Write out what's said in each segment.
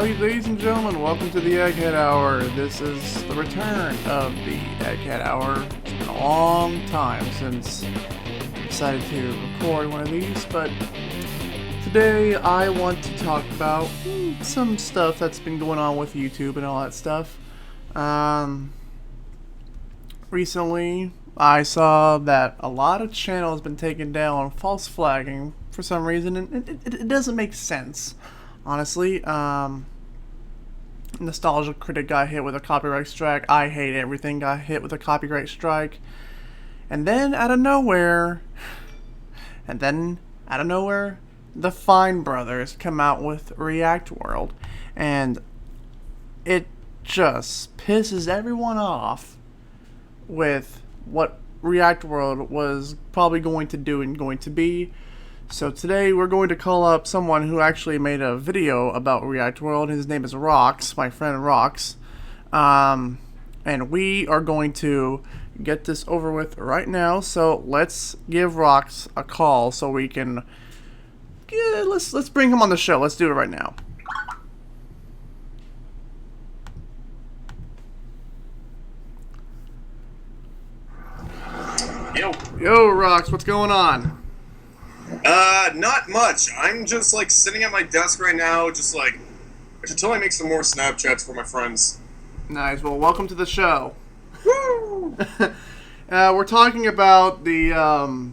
Ladies and gentlemen, welcome to the Egghead Hour. This is the return of the Egghead Hour. It's been a long time since I decided to record one of these, but today I want to talk about some stuff that's been going on with YouTube and all that stuff. Recently, I saw that a lot of channels have been taken down false flagging for some reason, and it doesn't make sense. Honestly, Nostalgia Critic got hit with a copyright strike. I Hate Everything got hit with a copyright strike. And then out of nowhere, the Fine Brothers come out with React World. And it just pisses everyone off with what React World was probably going to do and going to be. So today we're going to call up someone who actually made a video about React World. His name is Rox, my friend Rox. And we are going to get this over with right now. So let's give Rox a call so we can let's bring him on the show. Let's do it right now. Yo Rox, what's going on? Not much. I'm just, sitting at my desk right now, until I make some more Snapchats for my friends. Nice. Well, welcome to the show. Woo! We're talking about the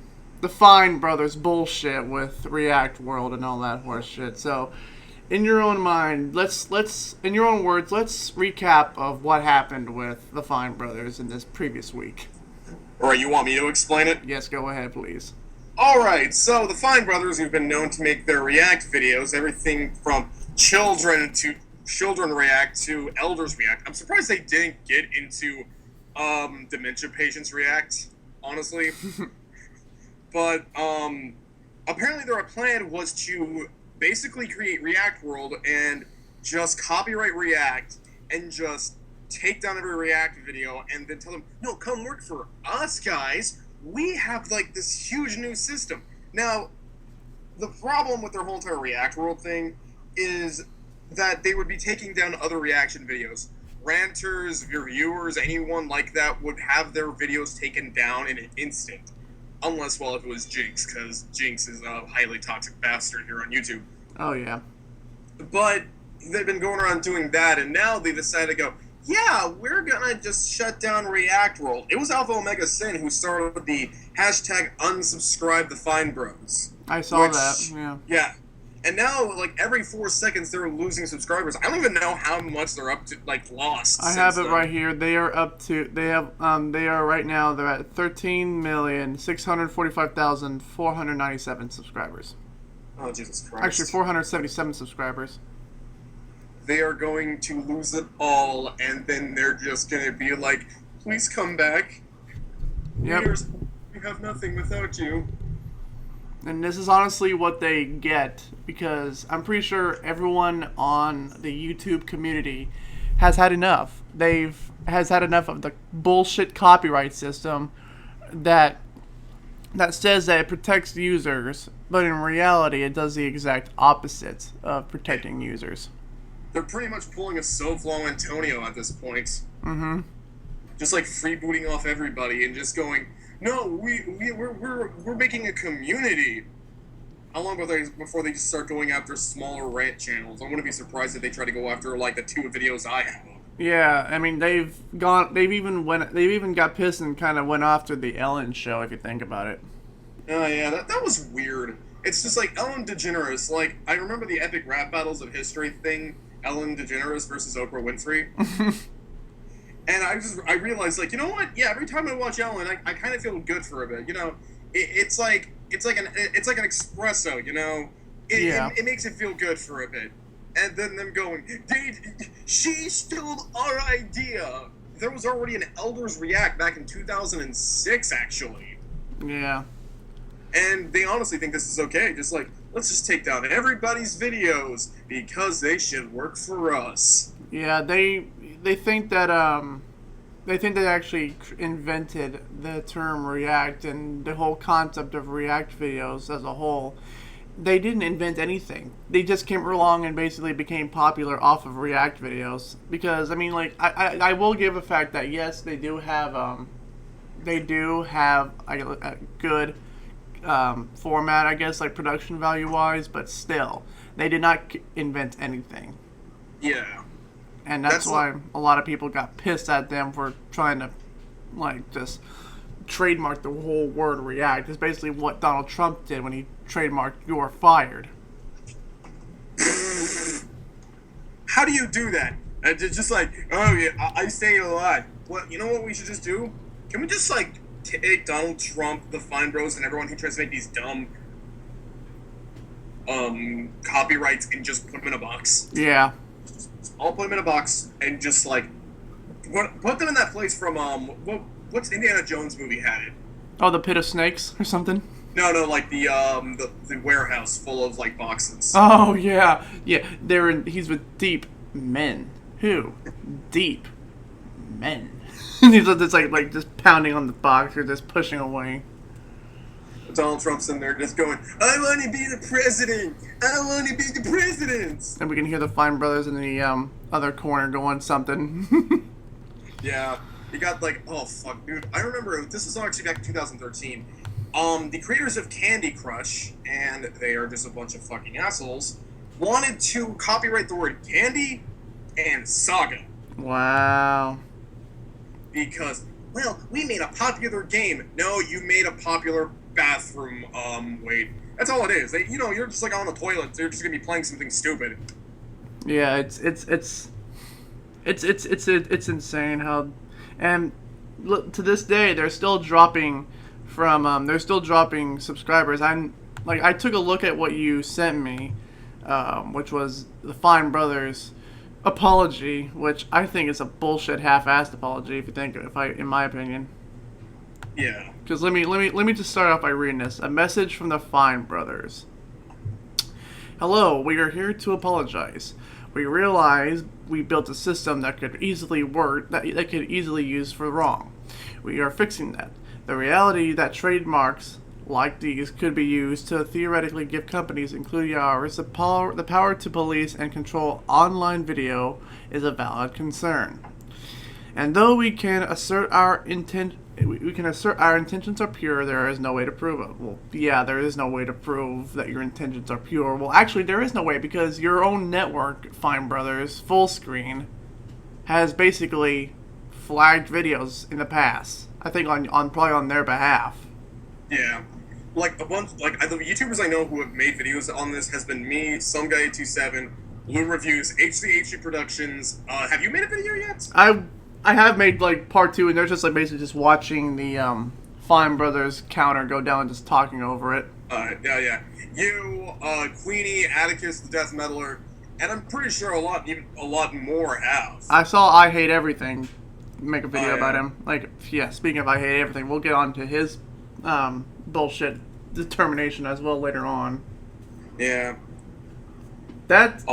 Fine Brothers bullshit with React World and all that horse shit. So, in your own mind, in your own words, let's recap of what happened with the Fine Brothers in this previous week. Alright, you want me to explain it? Yes, go ahead, please. Alright, so the Fine Brothers have been known to make their React videos, everything from children react to elders react. I'm surprised they didn't get into dementia patients react, honestly. But apparently their plan was to basically create React World and just copyright React and just take down every React video and then tell them, no, come work for us, guys. We have, this huge new system. Now, the problem with their whole entire React World thing is that they would be taking down other reaction videos. Ranters, reviewers, anyone like that would have their videos taken down in an instant. Unless, if it was Jinx, because Jinx is a highly toxic bastard here on YouTube. Oh, yeah. But they've been going around doing that, and now they decided to go, yeah, we're gonna just shut down React World. It was Alpha Omega Sin who started the hashtag unsubscribe the Fine Bros. I saw that, yeah. Yeah. And now, every 4 seconds, they're losing subscribers. I don't even know how much they're up to, lost. I have it right here. They are right now, they're at 13,645,497 subscribers. Oh, Jesus Christ. Actually, 477 subscribers. They are going to lose it all, and then they're just going to be like, please come back. Yep. We have nothing without you. And this is honestly what they get, because I'm pretty sure everyone on the YouTube community has had enough. Has had enough of the bullshit copyright system that says that it protects users, but in reality it does the exact opposite of protecting users. They're pretty much pulling a SoFlo Antonio at this point. Mm-hmm. Just freebooting off everybody and just going, no, we're making a community. How long before they just start going after smaller rant channels? I wouldn't be surprised if they try to go after the 2 videos I have. Yeah, I mean they've even got pissed and kind of went after the Ellen show, if you think about it. Oh yeah, that was weird. It's just Ellen DeGeneres. I remember the epic rap battles of history thing. Ellen DeGeneres versus Oprah Winfrey. And I realized, you know what? Yeah, every time I watch Ellen, I kind of feel good for a bit. You know, it's like an espresso. You know, it makes it feel good for a bit. And then them going, she stole our idea. There was already an Elders React back in 2006, actually. Yeah. And they honestly think this is okay. Let's just take down everybody's videos because they should work for us. Yeah, they think that they actually invented the term React and the whole concept of React videos as a whole. they didn't invent anything. They just came along and basically became popular off of React videos. Because I mean, like, I will give a fact that yes, they do have a good format, I guess, like production value wise, but still, they did not invent anything. Yeah. And that's why a lot of people got pissed at them for trying to, like, just trademark the whole word React. It's basically what Donald Trump did when he trademarked "you're fired." How do you do that? It's just like, oh yeah, I say it a lot. Well, you know what we should just do? Can we just like take Donald Trump, the Fine Bros, and everyone who tries to make these dumb copyrights and just put them in a box? Yeah. I'll put them in a box and just like put them in that place from what's Indiana Jones movie had it? Oh, the Pit of Snakes or something? No, like the warehouse full of like boxes. Oh yeah, yeah. He's with deep men. Who? Deep men. He's just like just pounding on the box or just pushing away. Donald Trump's in there just going, I want to be the president! I want to be the president! And we can hear the Fine Brothers in the other corner going something. Yeah, you got like, oh fuck, dude. I remember, this was actually back in 2013. The creators of Candy Crush, and they are just a bunch of fucking assholes, wanted to copyright the word candy and saga. Wow. Because, well, we made a popular game. No, you made a popular bathroom, wait. That's all it is. You're just like on the toilet. You're just gonna be playing something stupid. Yeah, it's insane how, and to this day they're still dropping subscribers. I took a look at what you sent me, which was the Fine Brothers apology, which I think is a bullshit half-assed apology in my opinion. Yeah. Because let me just start off by reading this. A message from the Fine Brothers. Hello, we are here to apologize. We realize we built a system that could easily use for wrong. We are fixing that. The reality that trademarks like these could be used to theoretically give companies, including ours, the power to police and control online video is a valid concern. And though we can assert our intentions are pure, there is no way to prove it. Well, yeah, there is no way to prove that your intentions are pure. Well, actually, there is no way, because your own network, Fine Brothers, Fullscreen, has basically flagged videos in the past. I think probably on their behalf. Yeah. Like the YouTubers I know who have made videos on this has been me, Some Guy 27, Blue Reviews, HC Productions. Have you made a video yet? I have made like part 2, and they're just like basically just watching the Fine Brothers counter go down and just talking over it. Yeah. You, Queenie, Atticus, the Death Metaler, and I'm pretty sure a lot more have. I saw I Hate Everything make a video about him. Like, yeah, speaking of I Hate Everything, we'll get on to his bullshit determination as well later on. Yeah. That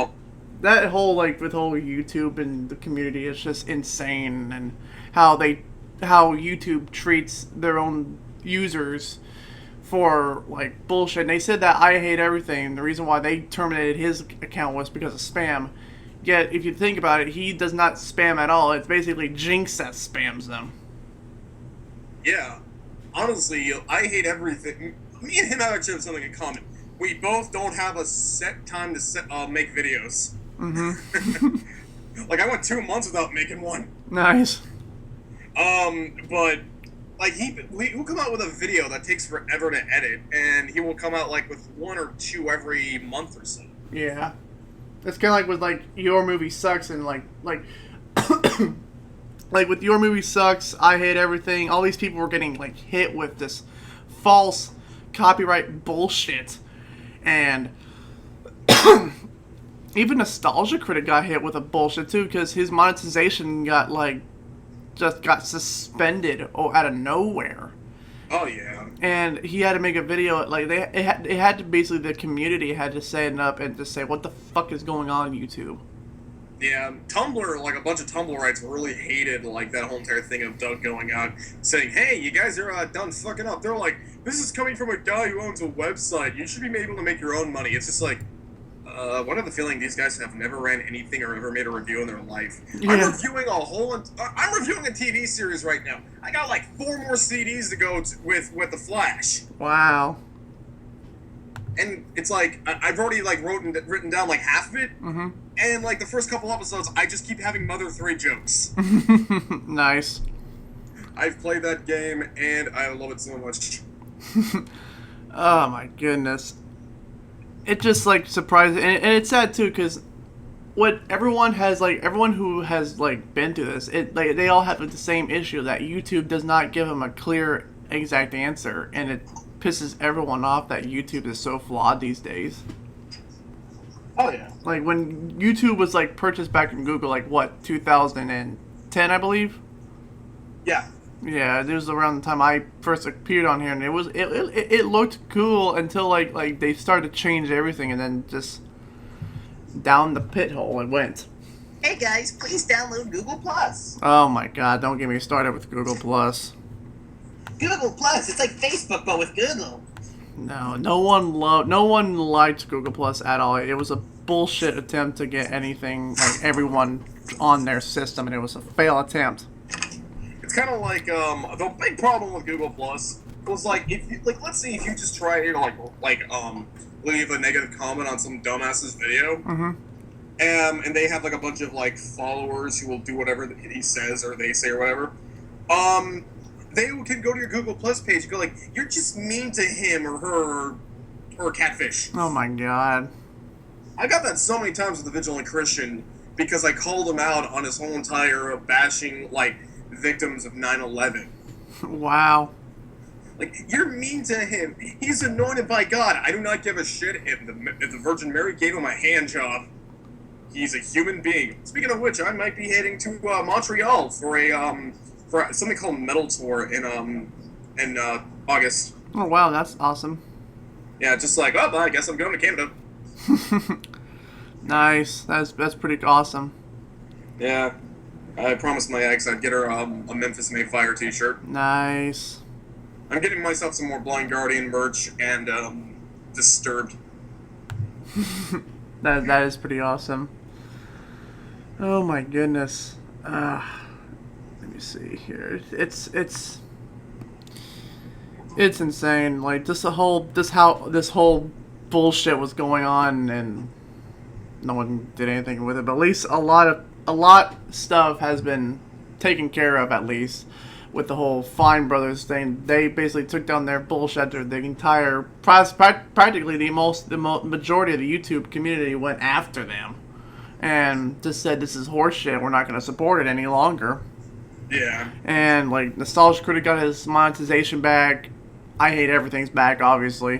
whole, like, with whole YouTube and the community is just insane, and how YouTube treats their own users for, like, bullshit. And they said that I Hate Everything, the reason why they terminated his account was because of spam. Yet, if you think about it, he does not spam at all. It's basically Jinx that spams them. Yeah. Honestly, I Hate Everything. Me and him actually have something in common. We both don't have a set time to make videos. Mm-hmm. Like, I went 2 months without making one. Nice. But like he'll come out with a video that takes forever to edit, and he will come out like with 1 or 2 every month or so. Yeah. It's kind of like with like Your Movie Sucks and like like with Your Movie Sucks, I Hate Everything. All these people were getting like hit with this false copyright bullshit, and even Nostalgia Critic got hit with a bullshit too, because his monetization got suspended out of nowhere. Oh yeah. And he had to make a video, like it had to basically, the community had to stand up and just say, what the fuck is going on YouTube? Yeah, Tumblr, like a bunch of Tumblrites really hated like that whole entire thing of Doug going out saying, "Hey, you guys are done fucking up." They're like, "This is coming from a guy who owns a website. You should be able to make your own money." It's just like, what are the feeling these guys have never ran anything or ever made a review in their life? Yeah. I'm reviewing a TV series right now. I got like 4 more CDs to go with the Flash. Wow. And it's like I've already like written down like half of it, Mm-hmm. and like the first couple episodes, I just keep having Mother 3 jokes. Nice. I've played that game and I love it so much. Oh my goodness. It just like surprises, and it's sad too, because what everyone who has like been through this, they all have the same issue that YouTube does not give them a clear, exact answer, and it pisses everyone off that YouTube is so flawed these days. Oh yeah. Like when YouTube was like purchased back from Google, like what, 2010, I believe. Yeah. Yeah, it was around the time I first appeared on here, and it looked cool until like they started to change everything, and then just down the pit hole it went. Hey guys, please download Google Plus. Oh my God! Don't get me started with Google Plus. Google Plus, it's like Facebook but with Google. No one liked Google Plus at all. It was a bullshit attempt to get anything like everyone on their system, and it was a fail attempt. It's kind of like the big problem with Google Plus was like if you, like let's say if you just try to leave a negative comment on some dumbass's video, Mm-hmm. and they have like a bunch of like followers who will do whatever he says or they say or whatever, they can go to your Google Plus page and go like, "You're just mean to him or her or catfish." Oh my God. I got that so many times with the Vigilant Christian because I called him out on his whole entire bashing like victims of 9/11. Wow. Like, you're mean to him. He's anointed by God. I do not give a shit if the Virgin Mary gave him a hand job. He's a human being. Speaking of which, I might be heading to Montreal for for something called Metal Tour in August. Oh wow, that's awesome. Yeah, just like, oh, I guess I'm going to Canada. Nice. That's pretty awesome. Yeah, I promised my ex I'd get her a Memphis Mayfire t-shirt. Nice. I'm getting myself some more Blind Guardian merch and Disturbed. That is pretty awesome. Oh my goodness. Let me see here. It's insane. Like this whole bullshit was going on, and no one did anything with it. But at least a lot stuff has been taken care of, at least with the whole Fine Brothers thing. They basically took down their bullshit. The entire practically the majority of the YouTube community went after them and just said, "This is horseshit. We're not going to support it any longer." Yeah. And like Nostalgia Critic got his monetization back. I Hate Everything's back, obviously.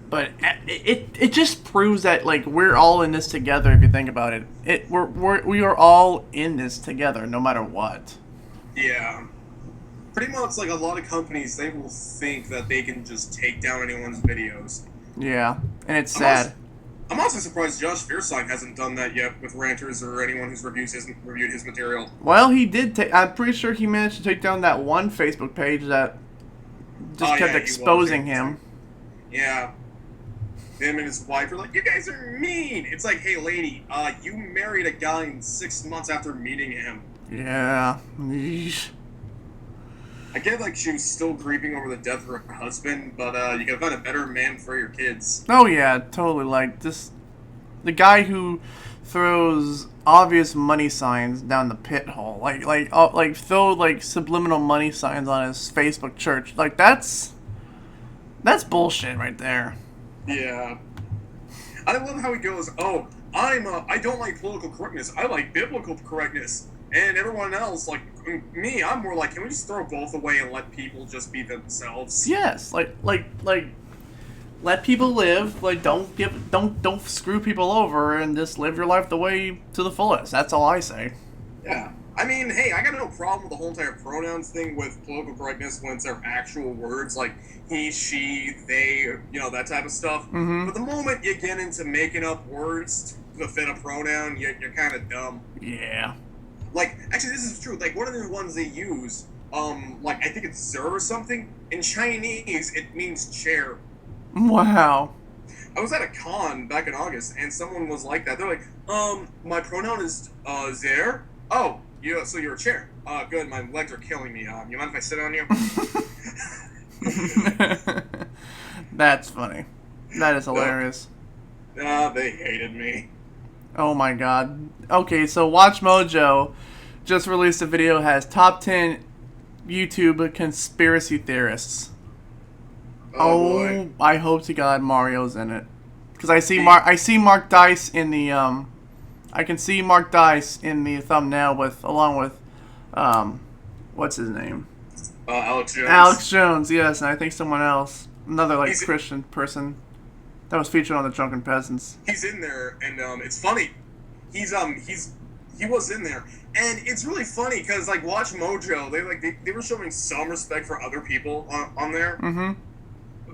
But it just proves that like we're all in this together. If you think about it, we are all in this together, no matter what. Yeah. Pretty much like a lot of companies, they will think that they can just take down anyone's videos. Yeah, and it's sad. I'm also surprised Josh Fierstein hasn't done that yet with ranters or anyone who's reviewed his material. Well, he did. I'm pretty sure he managed to take down that one Facebook page that just kept exposing him. Yeah. Him and his wife are like, "You guys are mean." It's like, hey, lady, you married a guy in 6 months after meeting him. Yeah. Yeesh. I get like she was still grieving over the death of her husband, but you could have found a better man for your kids. Oh yeah, totally. Like the guy who throws obvious money signs down the pit hole, like throw like subliminal money signs on his Facebook church. Like that's bullshit right there. Yeah. I love how he goes, "Oh, I don't like political correctness. I like biblical correctness." And everyone else, like me, I'm more like, can we just throw both away and let people just be themselves? Yes, like let people live. Like don't screw people over, and just live your life the way to the fullest. That's all I say. Yeah. I mean, hey, I got no problem with the whole entire pronouns thing with political correctness when it's their actual words, like he, she, they, that type of stuff. Mm-hmm. But the moment you get into making up words fit a pronoun, you're kind of dumb. Yeah. Like, actually, this is true. Like, one of the ones they use, like, I think it's "zer" or something. In Chinese, it means chair. Wow. I was at a con back in August, and someone was like that. They're like, my pronoun is, "zer." Oh, so you're a chair. Good, my legs are killing me. You mind if I sit on you? That's funny. That is hilarious. They hated me. Oh my god. Okay, so Watch Mojo just released a video that has top 10 YouTube conspiracy theorists. Oh boy. I hope to God Mario's in it. Because I see Mark Dice in the I can see Mark Dice in the thumbnail along with what's his name? Alex Jones. Alex Jones, yes, and I think someone else. Another He's- Christian person that was featured on the Drunken Peasants. He's in there, and it's funny. He was in there, and it's really funny because like Watch Mojo, they were showing some respect for other people on there. Mm-hmm.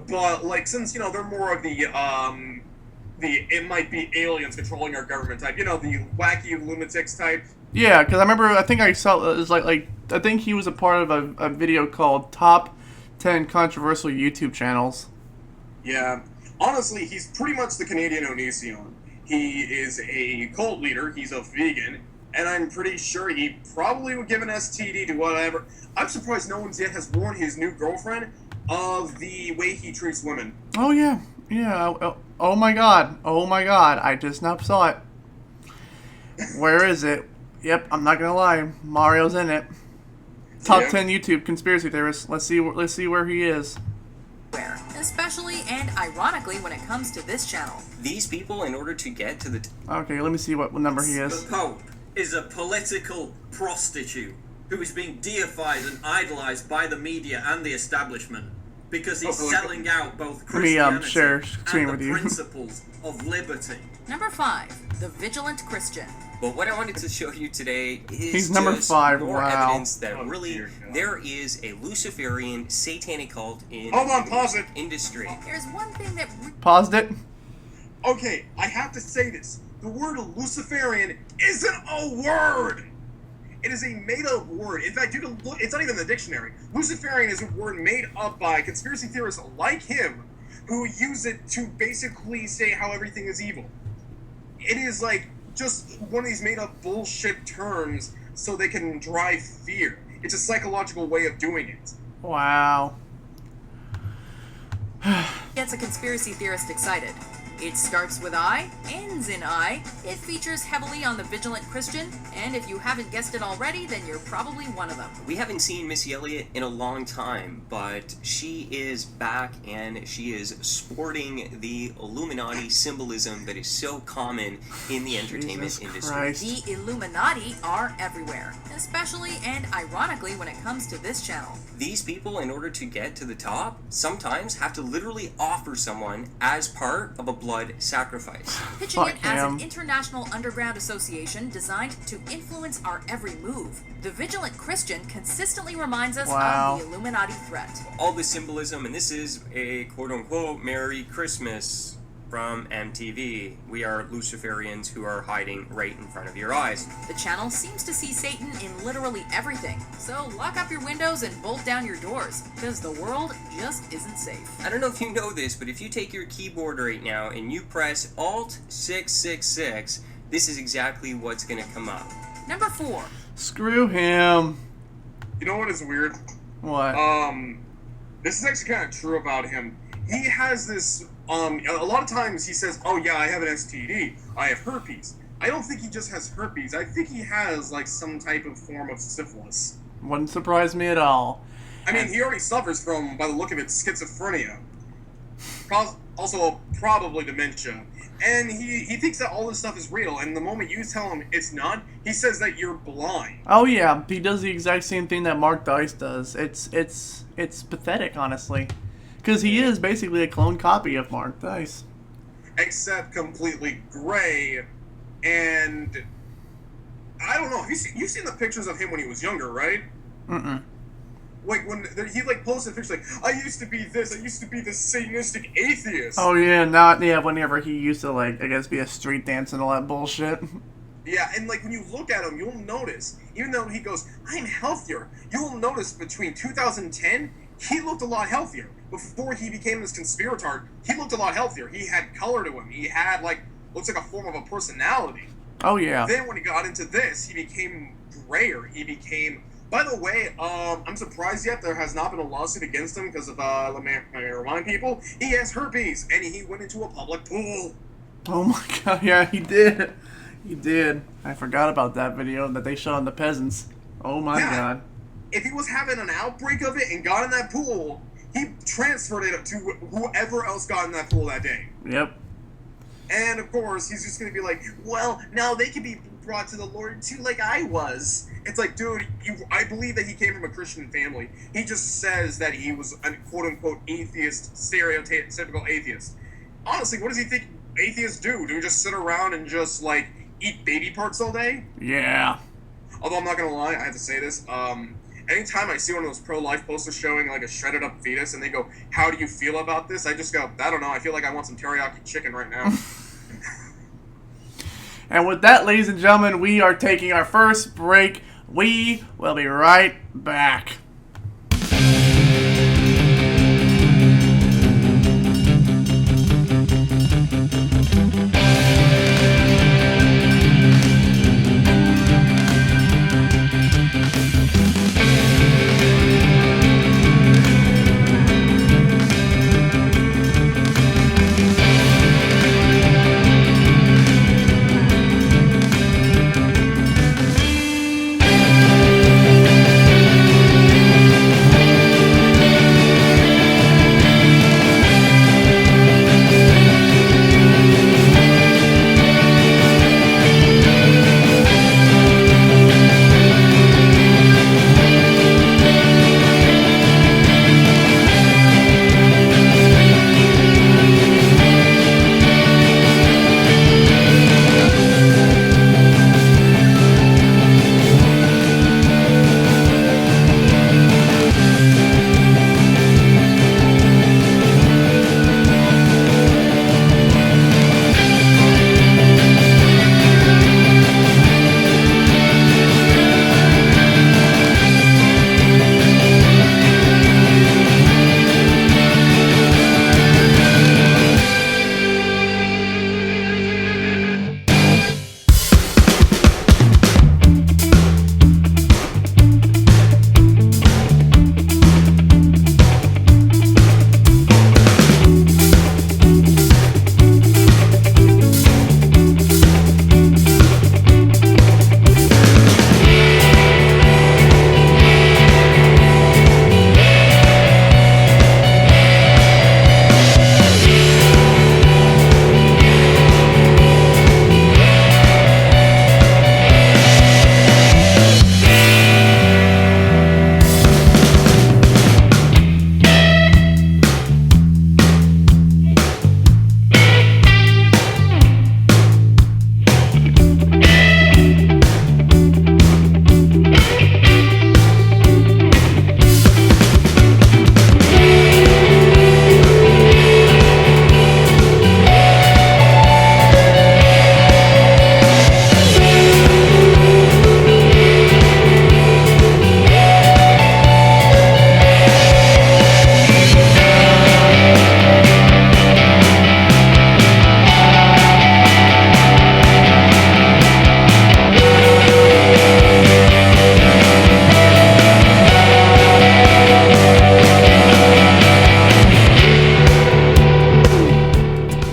But like since they're more of the it might be aliens controlling our government type, the wacky lunatics type. Yeah, because I think I saw it was like I think he was a part of a video called Top 10 Controversial YouTube Channels. Yeah, honestly, he's pretty much the Canadian Onision. He is a cult leader. He's a vegan, and I'm pretty sure he probably would give an STD to whatever. I'm surprised no one yet has warned his new girlfriend of the way he treats women. Oh yeah, yeah. Oh my god, I just now saw it. Where is it? Yep, I'm not gonna lie, Mario's in it. Top Yeah. 10 YouTube conspiracy theorists. Let's see where he is. Especially and ironically when it comes to this channel. These people, in order to get to the Okay, let me see what number he The is. Pope is a political prostitute who is being deified and idolized by the media and the establishment because he's selling out both Let me, Christianity share screen and with the you. principles of liberty. Number 5, the Vigilant Christian. But what I wanted to show you today is He's number just 5, more wow. evidence that Oh, really dear God. there is a Luciferian satanic cult in Hold on, pause it. industry. There's one thing that Paused it. Okay, I have to say this. The word Luciferian isn't a word. It is a made-up word. In fact, you can look. It's not even in the dictionary. Luciferian is a word made up by conspiracy theorists like him, who use it to basically say how everything is evil. It is like just one of these made-up bullshit terms so they can drive fear. It's a psychological way of doing it. Wow. gets a conspiracy theorist excited. It starts with I, ends in I, it features heavily on the Vigilant Christian, and if you haven't guessed it already, then you're probably one of them. We haven't seen Missy Elliott in a long time, but she is back and she is sporting the Illuminati symbolism that is so common in the entertainment Jesus industry. Christ. The Illuminati are everywhere, especially and ironically when it comes to this channel. These people, in order to get to the top, sometimes have to literally offer someone as part of a blood sacrifice. Pitching Fuck it as him. an international underground association designed to influence our every move. The Vigilant Christian consistently reminds us Wow. of the Illuminati threat. All this symbolism, and this is a quote-unquote Merry Christmas from MTV. We are Luciferians who are hiding right in front of your eyes. The channel seems to see Satan in literally everything, so lock up your windows and bolt down your doors, because the world just isn't safe. I don't know if you know this, but if you take your keyboard right now and you press Alt 666, this is exactly what's going to come up. Number 4. Screw him. You know what is weird? What? This is actually kind of true about him. He has this, a lot of times he says, oh yeah, I have an STD, I have herpes. I don't think he just has herpes, I think he has, like, some type of form of syphilis. Wouldn't surprise me at all. I mean, he already suffers from, by the look of it, schizophrenia. Also, probably dementia. And he thinks that all this stuff is real, and the moment you tell him it's not, he says that you're blind. Oh yeah, he does the exact same thing that Mark Dice does. It's pathetic, honestly, because he is basically a clone copy of Mark Dice. Except completely gray, and I don't know. You've seen the pictures of him when he was younger, right? Mm-mm. like when he like posted pictures like, I used to be this, I used to be this Satanistic atheist. Oh yeah, whenever he used to like, I guess, be a street dancer and all that bullshit. Yeah, and like when you look at him, you'll notice, even though he goes, I'm healthier, you'll notice between 2010, he looked a lot healthier. Before he became this conspirator, he looked a lot healthier. He had color to him. He had like, looks like a form of a personality. Oh yeah. Then when he got into this, he became grayer. He became. By the way, I'm surprised yet there has not been a lawsuit against him because of, let me remind people, he has herpes and he went into a public pool. Oh my god, yeah, he did. He did. I forgot about that video that they shot on the peasants. Oh my god. If he was having an outbreak of it and got in that pool, he transferred it to whoever else got in that pool that day. Yep. And of course, he's just going to be like, well, now they can be brought to the Lord too, like I was. It's like, dude, I believe that he came from a Christian family. He just says that he was a quote-unquote atheist, stereotypical atheist. Honestly, what does he think atheists do? Do we just sit around and just, like, eat baby parts all day? Yeah. Although I'm not going to lie, I have to say this. Anytime I see one of those pro-life posters showing, like, a shredded-up fetus, and they go, how do you feel about this? I just go, I don't know, I feel like I want some teriyaki chicken right now. And with that, ladies and gentlemen, we are taking our first break. We will be right back.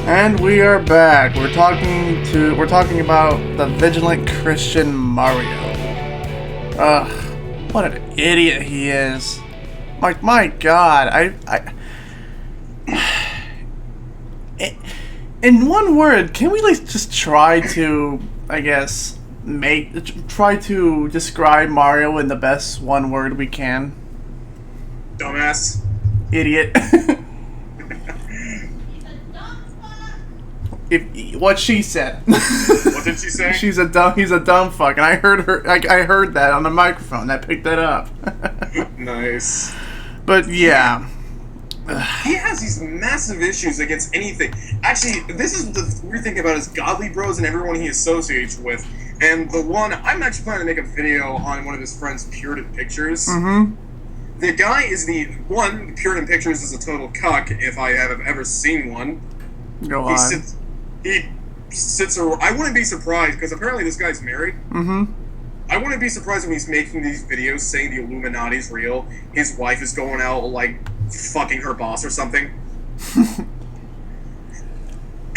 And we are back. We're talking about the vigilant Christian Mario. Ugh, what an idiot he is. Like, my God, in one word, can we like just try to, I guess, try to describe Mario in the best one word we can? Dumbass. Idiot. if what she said. What did she say? He's a dumb fuck, and I heard her. I heard that on the microphone. I picked that up. Nice. But yeah. He has these massive issues against anything. Actually, this is the weird thing about his godly bros and everyone he associates with. And the one, I'm actually planning to make a video on one of his friends' Puritan Pictures. Mm-hmm. The guy is the Puritan Pictures is a total cuck, if I have ever seen one. Go on. He sits around, I wouldn't be surprised, because apparently this guy's married. Mm-hmm. I wouldn't be surprised when he's making these videos saying the Illuminati's real. His wife is going out, like, fucking her boss or something.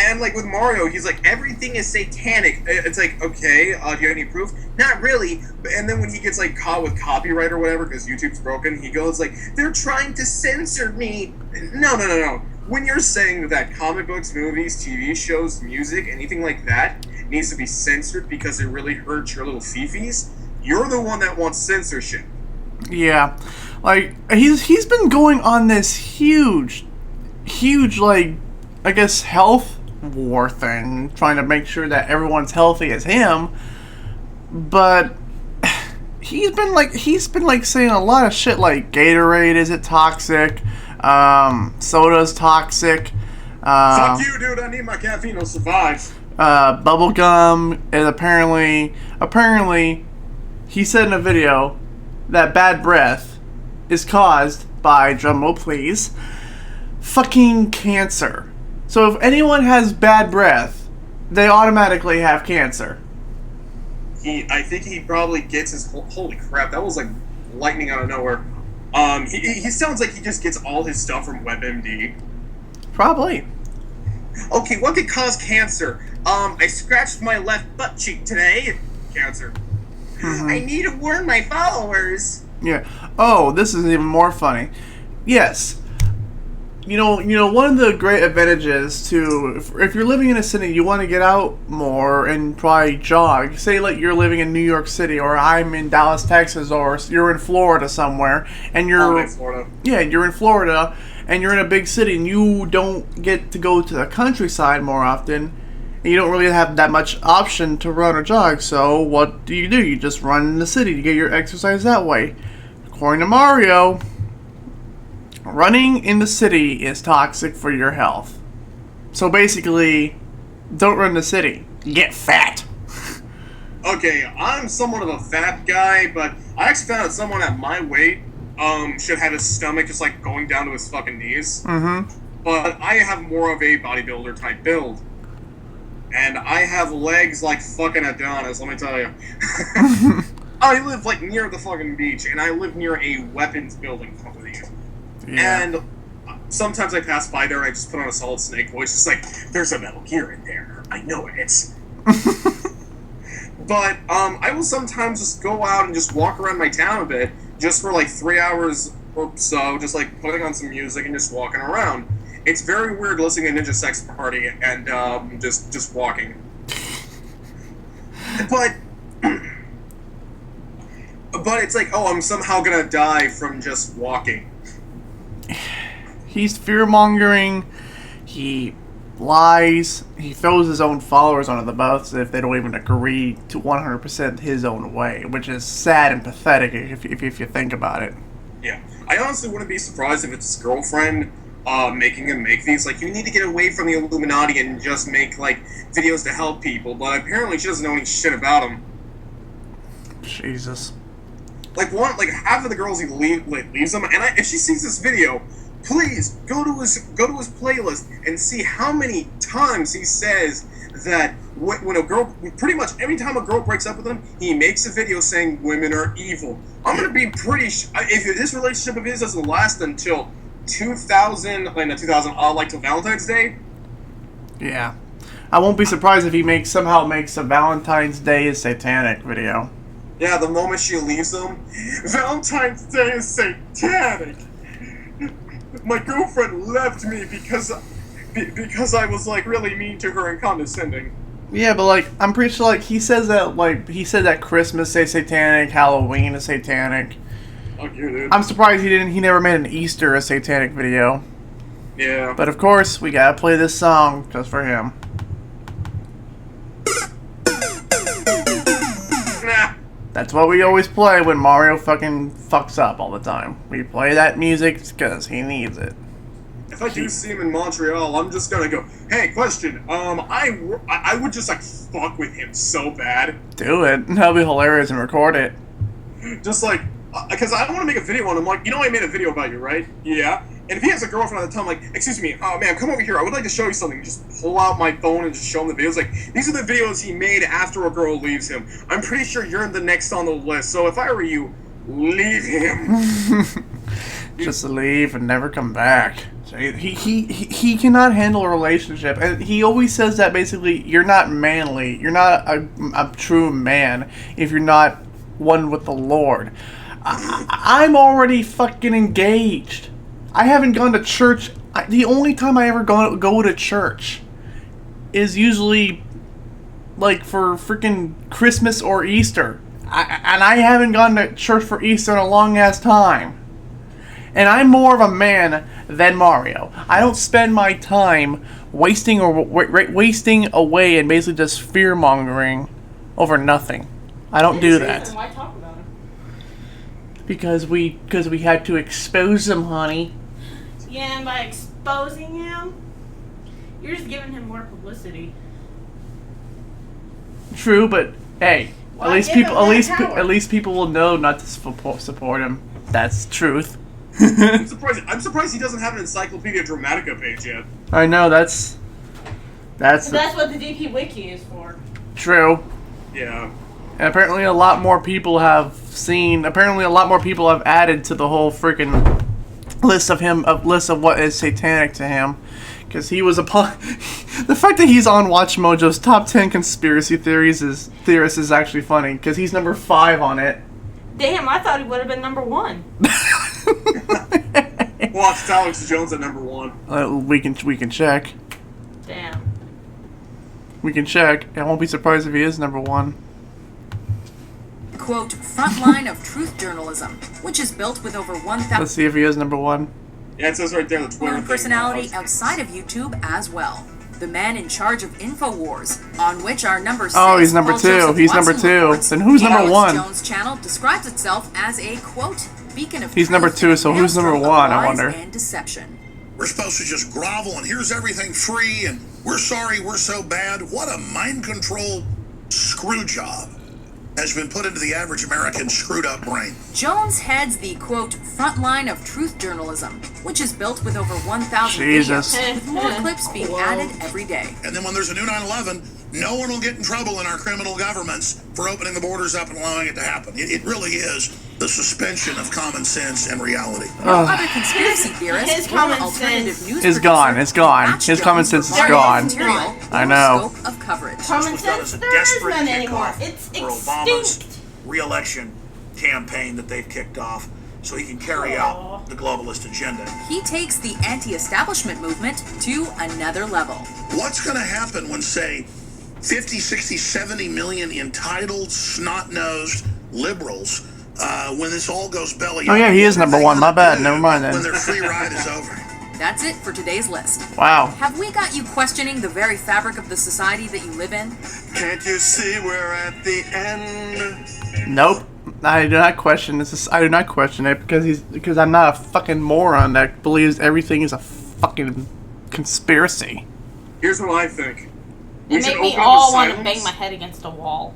And, like, with Mario, he's like, everything is satanic. It's like, okay, do you have any proof? Not really. And then when he gets, like, caught with copyright or whatever, because YouTube's broken, he goes, like, they're trying to censor me. No. When you're saying that comic books, movies, TV shows, music, anything like that needs to be censored because it really hurts your little fifis, you're the one that wants censorship. Yeah. Like, he's been going on this huge, like, I guess, health war thing, trying to make sure that everyone's healthy as him, but he's been saying a lot of shit like Gatorade isn't toxic, soda's toxic, Fuck you, dude, I need my caffeine to survive. Bubblegum is apparently he said in a video that bad breath is caused by, drumroll please, fucking cancer. So if anyone has bad breath, they automatically have cancer. I think he probably gets his holy crap, that was like lightning out of nowhere. He sounds like he just gets all his stuff from WebMD. Probably. Okay, what could cause cancer? I scratched my left butt cheek today. Cancer. Mm-hmm. I need to warn my followers. Yeah. Oh, this is even more funny. Yes. You know, one of the great advantages to, if you're living in a city, you want to get out more and probably jog. Say, like, you're living in New York City, or I'm in Dallas, Texas, or you're in Florida somewhere, and you're... Florida. Yeah, you're in Florida, and you're in a big city, and you don't get to go to the countryside more often, and you don't really have that much option to run or jog, so what do? You just run in the city to get your exercise that way. According to Mario, running in the city is toxic for your health. So basically, don't run in the city. Get fat. Okay, I'm somewhat of a fat guy, but I actually found that someone at my weight should have his stomach just like going down to his fucking knees. Mm-hmm. But I have more of a bodybuilder type build. And I have legs like fucking Adonis, let me tell you. I live like near the fucking beach, and I live near a weapons building company. Yeah. And sometimes I pass by there and I just put on a Solid Snake voice. It's like, there's a Metal Gear in there. I know it. But I will sometimes just go out and just walk around my town a bit, just for like 3 hours or so, just like putting on some music and just walking around. It's very weird listening to Ninja Sex Party and just walking. But it's like, oh, I'm somehow gonna die from just walking. He's fear-mongering, he lies, he throws his own followers under the bus if they don't even agree to 100% his own way, which is sad and pathetic if you think about it. Yeah. I honestly wouldn't be surprised if it's his girlfriend making him make these. Like, you need to get away from the Illuminati and just make, like, videos to help people, but apparently she doesn't know any shit about him. Jesus. Like, half of the girls he leaves him, and if she sees this video, please go to his playlist and see how many times he says that when a girl, pretty much every time a girl breaks up with him, he makes a video saying women are evil. I'm gonna be pretty if this relationship of his doesn't last until 2000, like till Valentine's Day. Yeah, I won't be surprised if he somehow makes a Valentine's Day satanic video. Yeah, the moment she leaves him, Valentine's Day is satanic. My girlfriend left me because I was like really mean to her and condescending. Yeah, but like I'm pretty sure like he said that Christmas is satanic, Halloween is satanic. Fuck you, dude. I'm surprised he never made an Easter a satanic video. Yeah. But of course we gotta play this song just for him. That's what we always play when Mario fucking fucks up all the time. We play that music because he needs it. If I do see him in Montreal, I'm just gonna go, hey, question, I would just, like, fuck with him so bad. Do it. That'll be hilarious and record it. Just, like, because I want to make a video on him, like, I made a video about you, right? Yeah. And if he has a girlfriend at the time, like, excuse me, man, come over here, I would like to show you something. Just pull out my phone and just show him the videos. Like, these are the videos he made after a girl leaves him. I'm pretty sure you're the next on the list, so if I were you, leave him. Just leave and never come back. So he cannot handle a relationship, and he always says that basically you're not manly, you're not a true man if you're not one with the Lord. I'm already fucking engaged. I haven't gone to church. The only time I ever go to church is usually like for freaking Christmas or Easter. And I haven't gone to church for Easter in a long ass time. And I'm more of a man than Mario. I don't spend my time wasting away and basically just fear mongering over nothing. I don't do that. Why talk about him? Because we had to expose him, honey. Yeah, and by exposing him, you're just giving him more publicity. True, but hey, Well, at least give him people that power. at least people will know not to support him. That's truth. I'm surprised he doesn't have an Encyclopedia Dramatica page yet. I know that's That's what the DP Wiki is for. true. Yeah. And apparently a lot more people have added to the whole freaking list of what is satanic to him. Because he was the fact that he's on Watch Mojo's top 10 conspiracy theorists is actually funny. Because he's number 5 on it. Damn, I thought he would have been number 1. Well, it's Alex Jones at number 1. We can check. Damn. We can check. I won't be surprised if he is number 1. Quote, frontline of truth journalism, which is built with over 1,000 Let's see if he is number 1. Yeah, it says right there, the Twitter thing. personality outside of YouTube as well. The man in charge of InfoWars, on which our number 6. Oh, he's number Paul 2. Joseph He's Watson number 2. reports, Then who's the number Alex 1? Jones channel describes itself as a quote beacon of He's truth number 2, so who's number maelstrom 1, of I lies wonder? and deception. We're supposed to just grovel and here's everything free and we're sorry we're so bad. What a mind control screw job has been put into the average American screwed up brain. Jones heads the quote frontline of truth journalism, which is built with over 1,000 Jesus. videos, with more clips being added every day. And then when there's a new 9/11, no one will get in trouble in our criminal governments for opening the borders up and allowing it to happen. It really is the suspension of common sense and reality. Other conspiracy theorists His or common alternative sense news is gone, producers it's gone. match His common Jones sense with is various gone. material I or know. scope of coverage. Common was done sense, as a there is desperate none anymore. kickoff It's for Obama's extinct. re-election campaign that they've kicked off so he can carry out the globalist agenda. He takes the anti-establishment movement to another level. What's going to happen when, say, 50, 60, 70 million entitled, snot-nosed liberals, when this all goes belly up? Oh, yeah, he is What are number they 1. My gonna bad. do Never mind then. When their free ride is over. That's it for today's list. Wow. Have we got you questioning the very fabric of the society that you live in? Can't you see we're at the end? Nope. I do not question this. I do not question it because I'm not a fucking moron that believes everything is a fucking conspiracy. Here's what I think. It should made me open up all the want to silence. bang my head against a wall.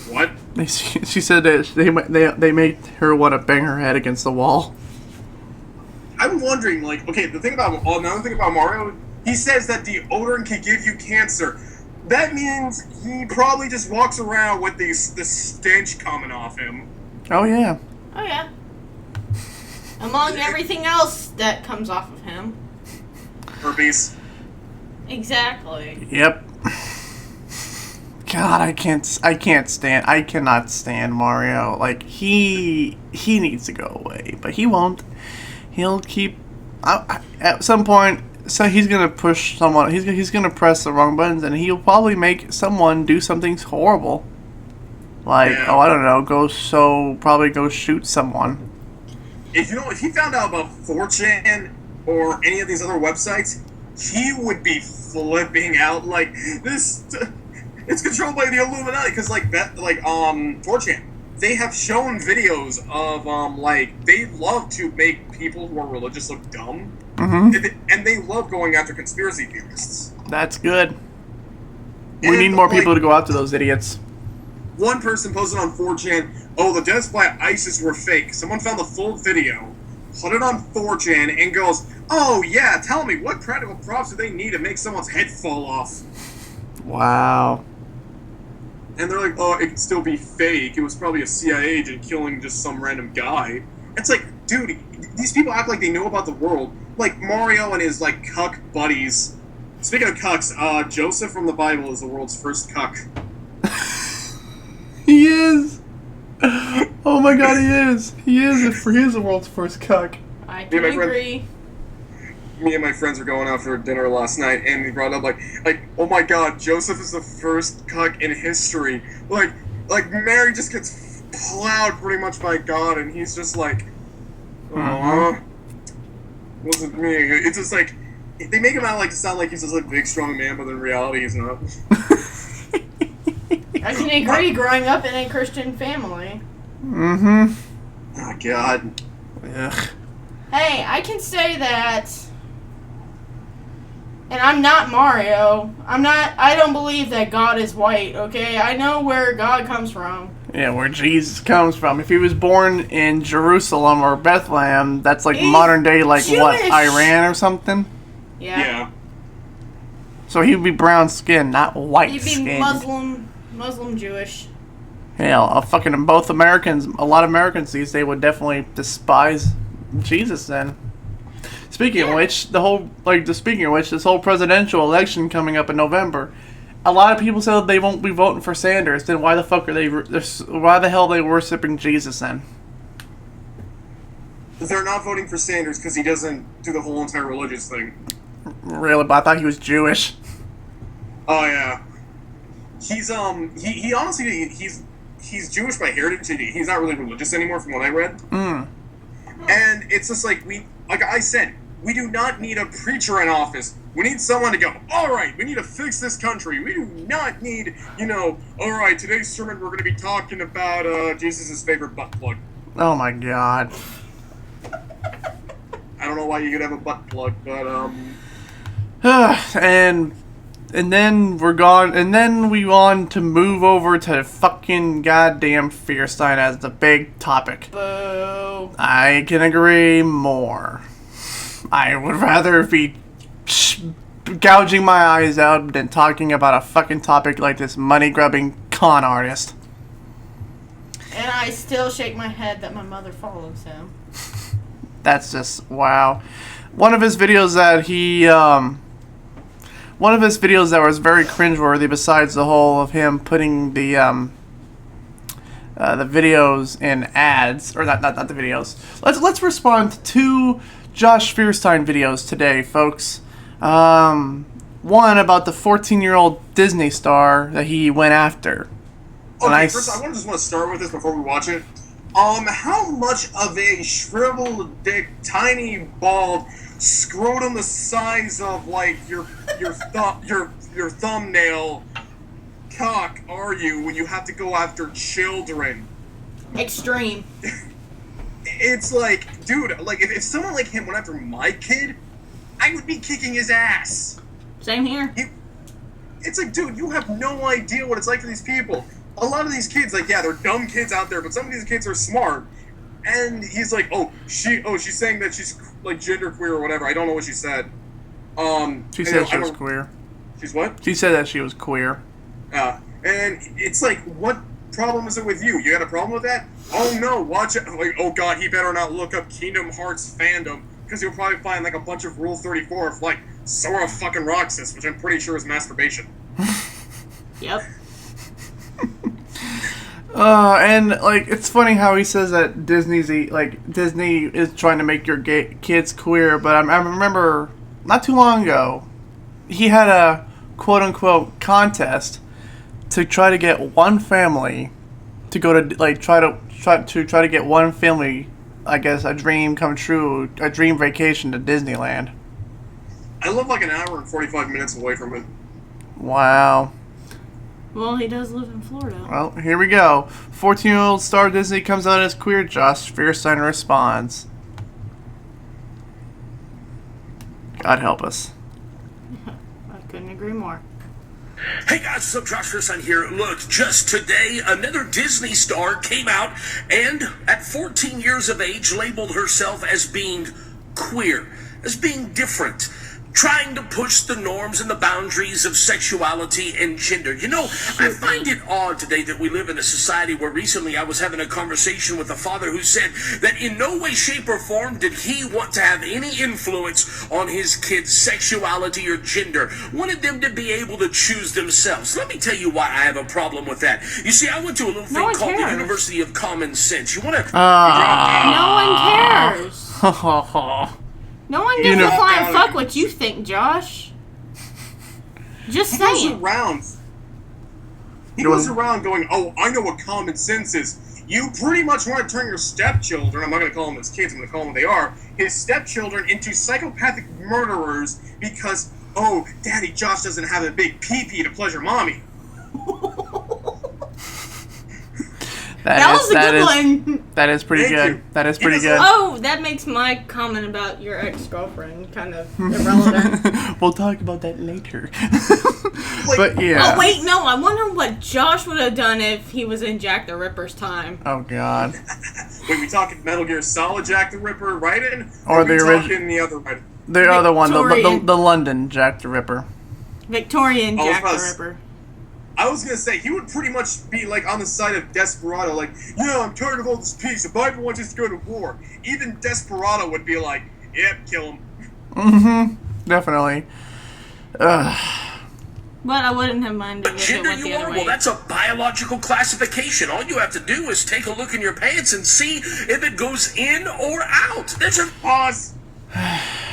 What? She said that they made her want to bang her head against the wall. I'm wondering, like, okay, another thing about Mario, he says that deodorant can give you cancer. That means he probably just walks around with the stench coming off him. Oh yeah. Oh yeah. Among everything else that comes off of him. Herpes. Exactly. Yep. God, I cannot stand Mario. Like he needs to go away, but he won't. He'll keep. At some point, so he's gonna push someone. He's gonna press the wrong buttons, and he'll probably make someone do something horrible. Like, Yeah. oh, I don't know, probably go shoot someone. If he found out about 4chan or any of these other websites, he would be flipping out like this. It's controlled by the Illuminati because, like 4chan, they have shown videos of like they love to make people who are religious look dumb, and they love going after conspiracy theorists. That's good. We And, need more like, people to go after those idiots. One person posted on 4chan, "Oh, the deaths by ISIS were fake." Someone found the full video, put it on 4chan, and goes, "Oh yeah, tell me, what practical props do they need to make someone's head fall off?" Wow. And they're like, "Oh, it could still be fake. It was probably a CIA agent killing just some random guy." It's like, dude, these people act like they know about the world. Like Mario and his like cuck buddies. Speaking of cucks, Joseph from the Bible is the world's first cuck. He is. Oh my god, he is. He is the world's first cuck. I can agree. Me and my friends were going out for dinner last night, and we brought up like, oh my god, Joseph is the first cuck in history. Like Mary just gets plowed pretty much by God, and he's just like, wasn't me. It's just like they make him out like to sound like he's just like big strong man, but in reality he's not. I can agree. Growing up in a Christian family. Mm-hmm. Oh god. Ugh. Hey, I can say that. And I'm not Mario. I don't believe that God is white, okay? I know where God comes from. Yeah, where Jesus comes from. If he was born in Jerusalem or Bethlehem, that's like He's modern day, like Jewish. what, Iran or something? Yeah. So he would be brown skin, not white He'd be skin. Muslim Jewish. Hell, a lot of Americans these days would definitely despise Jesus then. Speaking of which, this whole presidential election coming up in November, a lot of people said they won't be voting for Sanders. Then why the hell are they worshiping Jesus then? They're not voting for Sanders because he doesn't do the whole entire religious thing. Really, but I thought he was Jewish. Oh yeah. He's he honestly he's Jewish by heritage. He's not really religious anymore, from what I read. And it's just like like I said, we do not need a preacher in office. We need someone to go, all right, we need to fix this country. We do not need, all right, today's sermon we're going to be talking about Jesus' favorite butt plug. Oh my god. I don't know why you could have a butt plug, but and then we're gone, and then we want to move over to fucking goddamn Fierstein as the big topic. Boo. I can agree more. I would rather be gouging my eyes out than talking about a fucking topic like this money-grubbing con artist. And I still shake my head that my mother follows him. That's just, wow. One of his videos that was very cringeworthy, besides the whole of him putting the videos in ads, or not the videos. Let's respond to two Josh Fierstein videos today, folks. One about the 14-year-old Disney star that he went after. okay. First, I just want to start with this before we watch it. How much of a shriveled dick, tiny, bald, scrotum the size of like your thumbnail cock are you when you have to go after children? Extreme. It's like, dude, like if someone like him went after my kid, I would be kicking his ass. Same here. It's like, dude, you have no idea what it's like for these people. A lot of these kids, like, yeah, they're dumb kids out there, but some of these kids are smart. And he's like, she's saying that she's like genderqueer or whatever. I don't know what she said. She said she was queer. She's what? She said that she was queer. And it's like, what problem is it with you? You got a problem with that? Oh no, watch it. Like, oh god, he better not look up Kingdom Hearts fandom, because you'll probably find like a bunch of Rule 34 of like Sora fucking Roxas, which I'm pretty sure is masturbation. Yep. And like it's funny how he says that Disney is trying to make your kids queer, but I remember not too long ago he had a quote unquote contest to try to get one family to go to like try to get one family, I guess, a dream come true, a dream vacation to Disneyland. I live like an hour and 45 minutes away from it. Wow. Well, he does live in Florida. Well, here we go. 14-year-old star Disney comes out as queer. Josh Fierstein responds. God help us. I couldn't agree more. Hey guys, what's up? Josh Fierstein here. Look, just today, another Disney star came out and, at 14 years of age, labeled herself as being queer, as being different, trying to push the norms and the boundaries of sexuality and gender. You know, I find it odd today that we live in a society where recently I was having a conversation with a father who said that in no way, shape, or form did he want to have any influence on his kids' sexuality or gender. Wanted them to be able to choose themselves. Let me tell you why I have a problem with that. You see, I went to a little thing called the University of Common Sense. You want to... No one cares. No one gives a flying fuck what you think, Josh. Just saying. He goes around going, oh, I know what common sense is. You pretty much want to turn your stepchildren, I'm not going to call them as kids, I'm going to call them what they are, his stepchildren into psychopathic murderers because, oh, Daddy Josh doesn't have a big pee-pee to pleasure Mommy. That was a good one. That is pretty good. That is pretty good. Oh, that makes my comment about your ex-girlfriend kind of irrelevant. We'll talk about that later. But yeah. Oh, wait, no. I wonder what Josh would have done if he was in Jack the Ripper's time. Oh, God. Wait, we talking Metal Gear Solid Jack the Ripper, Raiden? Or the original? The other Raiden? The other one, the London Jack the Ripper. Victorian Jack the Ripper. I was gonna say, he would pretty much be like on the side of Desperado, like, yeah, I'm tired of all this peace, the Bible wants us to go to war. Even Desperado would be like, yep, kill him. Mm-hmm. Definitely. But I wouldn't have minded if it went the other way. Well, that's a biological classification. All you have to do is take a look in your pants and see if it goes in or out. That's a... Pause.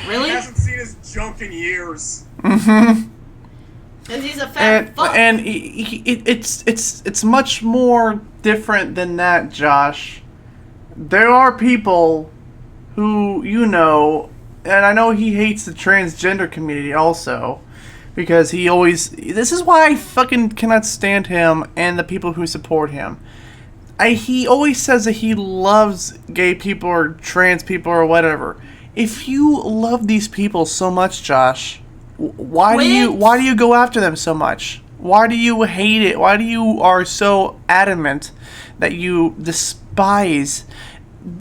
Really? He hasn't seen his junk in years. Mm-hmm. Because he's a fat fuck. And it's much more different than that, Josh. There are people who, you know, and I know he hates the transgender community also, because he always... This is why I fucking cannot stand him and the people who support him. He always says that he loves gay people or trans people or whatever. If you love these people so much, Josh... Why do you go after them so much? Why do you hate it? Why do you are so adamant that you despise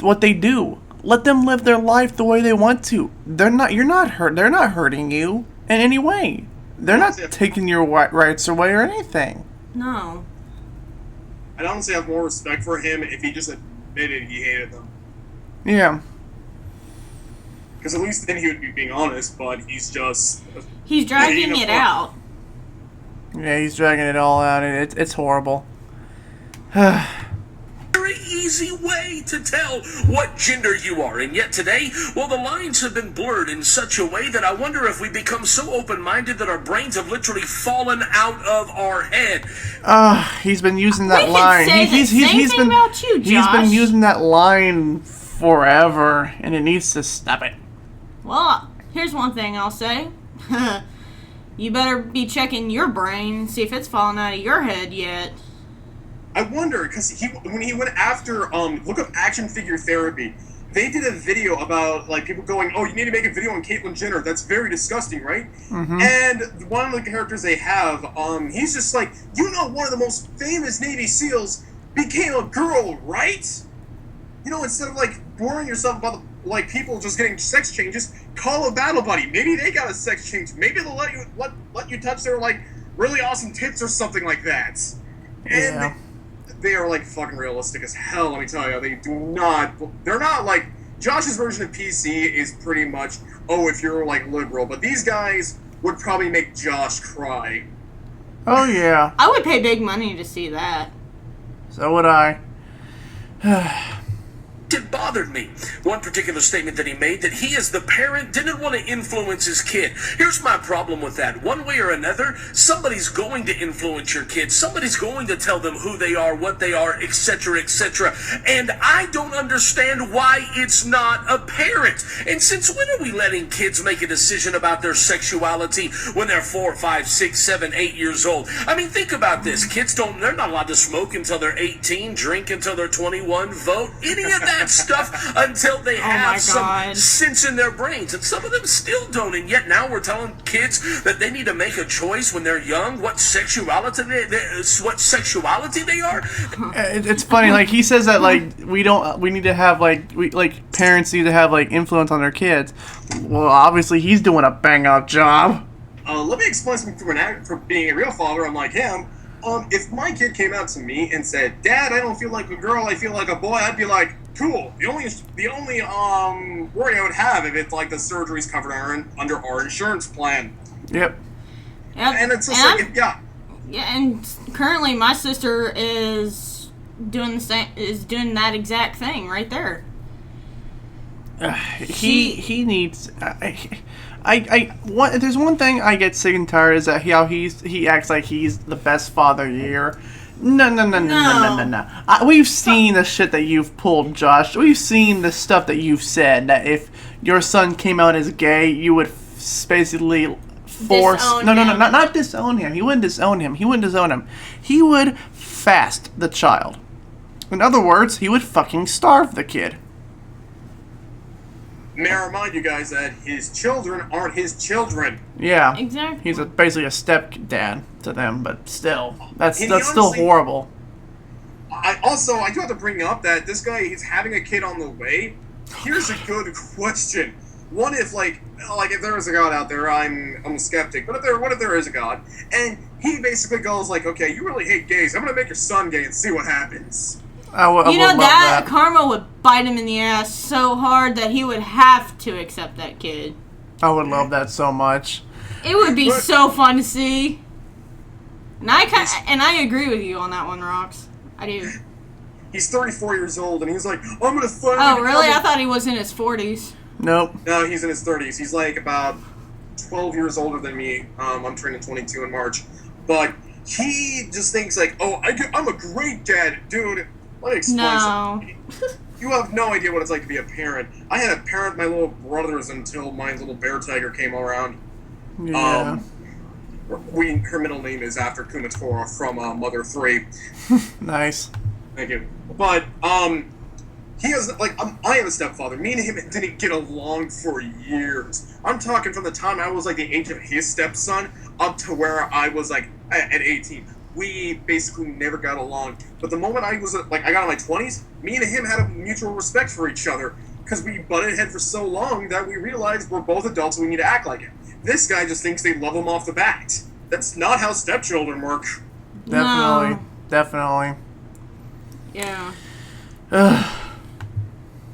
what they do? Let them live their life the way they want to. They're not hurting you in any way. They're not taking your rights away or anything. No. I'd honestly have more respect for him if he just admitted he hated them. Yeah. Because at least then he would be being honest, but he's just... He's dragging it out. Yeah, he's dragging it all out, and it's horrible. Very easy way to tell what gender you are, and yet today, well, the lines have been blurred in such a way that I wonder if we become so open-minded that our brains have literally fallen out of our head. He's been using that line. He's been using that line forever, and it needs to stop it. Well, here's one thing I'll say. You better be checking your brain and see if it's falling out of your head yet. I wonder, because when he went after, look up action figure therapy, they did a video about, like, people going, oh, you need to make a video on Caitlyn Jenner. That's very disgusting, right? Mm-hmm. And one of the characters they have, he's just like, you know, one of the most famous Navy SEALs became a girl, right? You know, instead of, like, boring yourself about like people just getting sex changes, call a battle buddy. Maybe they got a sex change. Maybe they'll let you touch their like really awesome tits or something like that. And they are like fucking realistic as hell. Let me tell you, they're not like Josh's version of PC is pretty much if you're like liberal, but these guys would probably make Josh cry. Oh yeah, I would pay big money to see that. So would I. bothered me. One particular statement that he made, that he as the parent didn't want to influence his kid. Here's my problem with that. One way or another, somebody's going to influence your kids. Somebody's going to tell them who they are, what they are, etc., etc. And I don't understand why it's not a parent. And since when are we letting kids make a decision about their sexuality when they're 4, 5, 6, 7, 8 years old? I mean, think about this. Kids they're not allowed to smoke until they're 18, drink until they're 21, vote, any of that stuff until they have some sense in their brains. And some of them still don't. And yet now we're telling kids that they need to make a choice when they're young what sexuality they are. It's funny, like he says that like we need to have like parents need to have like influence on their kids. Well, obviously he's doing a bang up job. Let me explain something from being a real father, unlike him. If my kid came out to me and said, "Dad, I don't feel like a girl, I feel like a boy," I'd be like, "Cool." The only worry I would have if it's like the surgery's covered under our insurance plan. Yep. And it's just like, yeah. Yeah, and currently my sister is doing the same, is doing that exact thing right there. He needs. There's one thing I get sick and tired is that he acts like he's the best father here. No. We've seen the shit that you've pulled, Josh. We've seen the stuff that you've said, that if your son came out as gay, you would basically force... Not disown him. He wouldn't disown him. He would fast the child. In other words, he would fucking starve the kid. May I remind you guys that his children aren't his children. Yeah. Exactly. He's basically a stepdad to them, but still. That's still horrible. I do have to bring up that this guy is having a kid on the way. Here's a good question. What if, like if there is a God out there, I'm a skeptic, but what if there is a God? And he basically goes like, okay, you really hate gays. I'm going to make your son gay and see what happens. I would love that. Karma would bite him in the ass so hard that he would have to accept that kid. I would love that so much. It would be so fun to see. And I agree with you on that one, Rox. I do. He's 34 years old, and he's like, I'm going to fight. Oh, really? I thought he was in his 40s. Nope. No, he's in his 30s. He's like about 12 years older than me. I'm turning 22 in March. But he just thinks like, oh, I'm a great dad. Dude, let me explain something. You have no idea what it's like to be a parent. I had to parent my little brothers until my little bear tiger came around. Yeah. Her middle name is after Kumatora from Mother 3. Nice. Thank you. But, he has, I am a stepfather. Me and him didn't get along for years. I'm talking from the time I was, the age of his stepson up to where I was, at 18. We basically never got along. But the moment I was, I got in my 20s, me and him had a mutual respect for each other. Because we butted head for so long that we realized we're both adults and we need to act like it. This guy just thinks they love him off the bat. That's not how stepchildren work. Definitely. Yeah.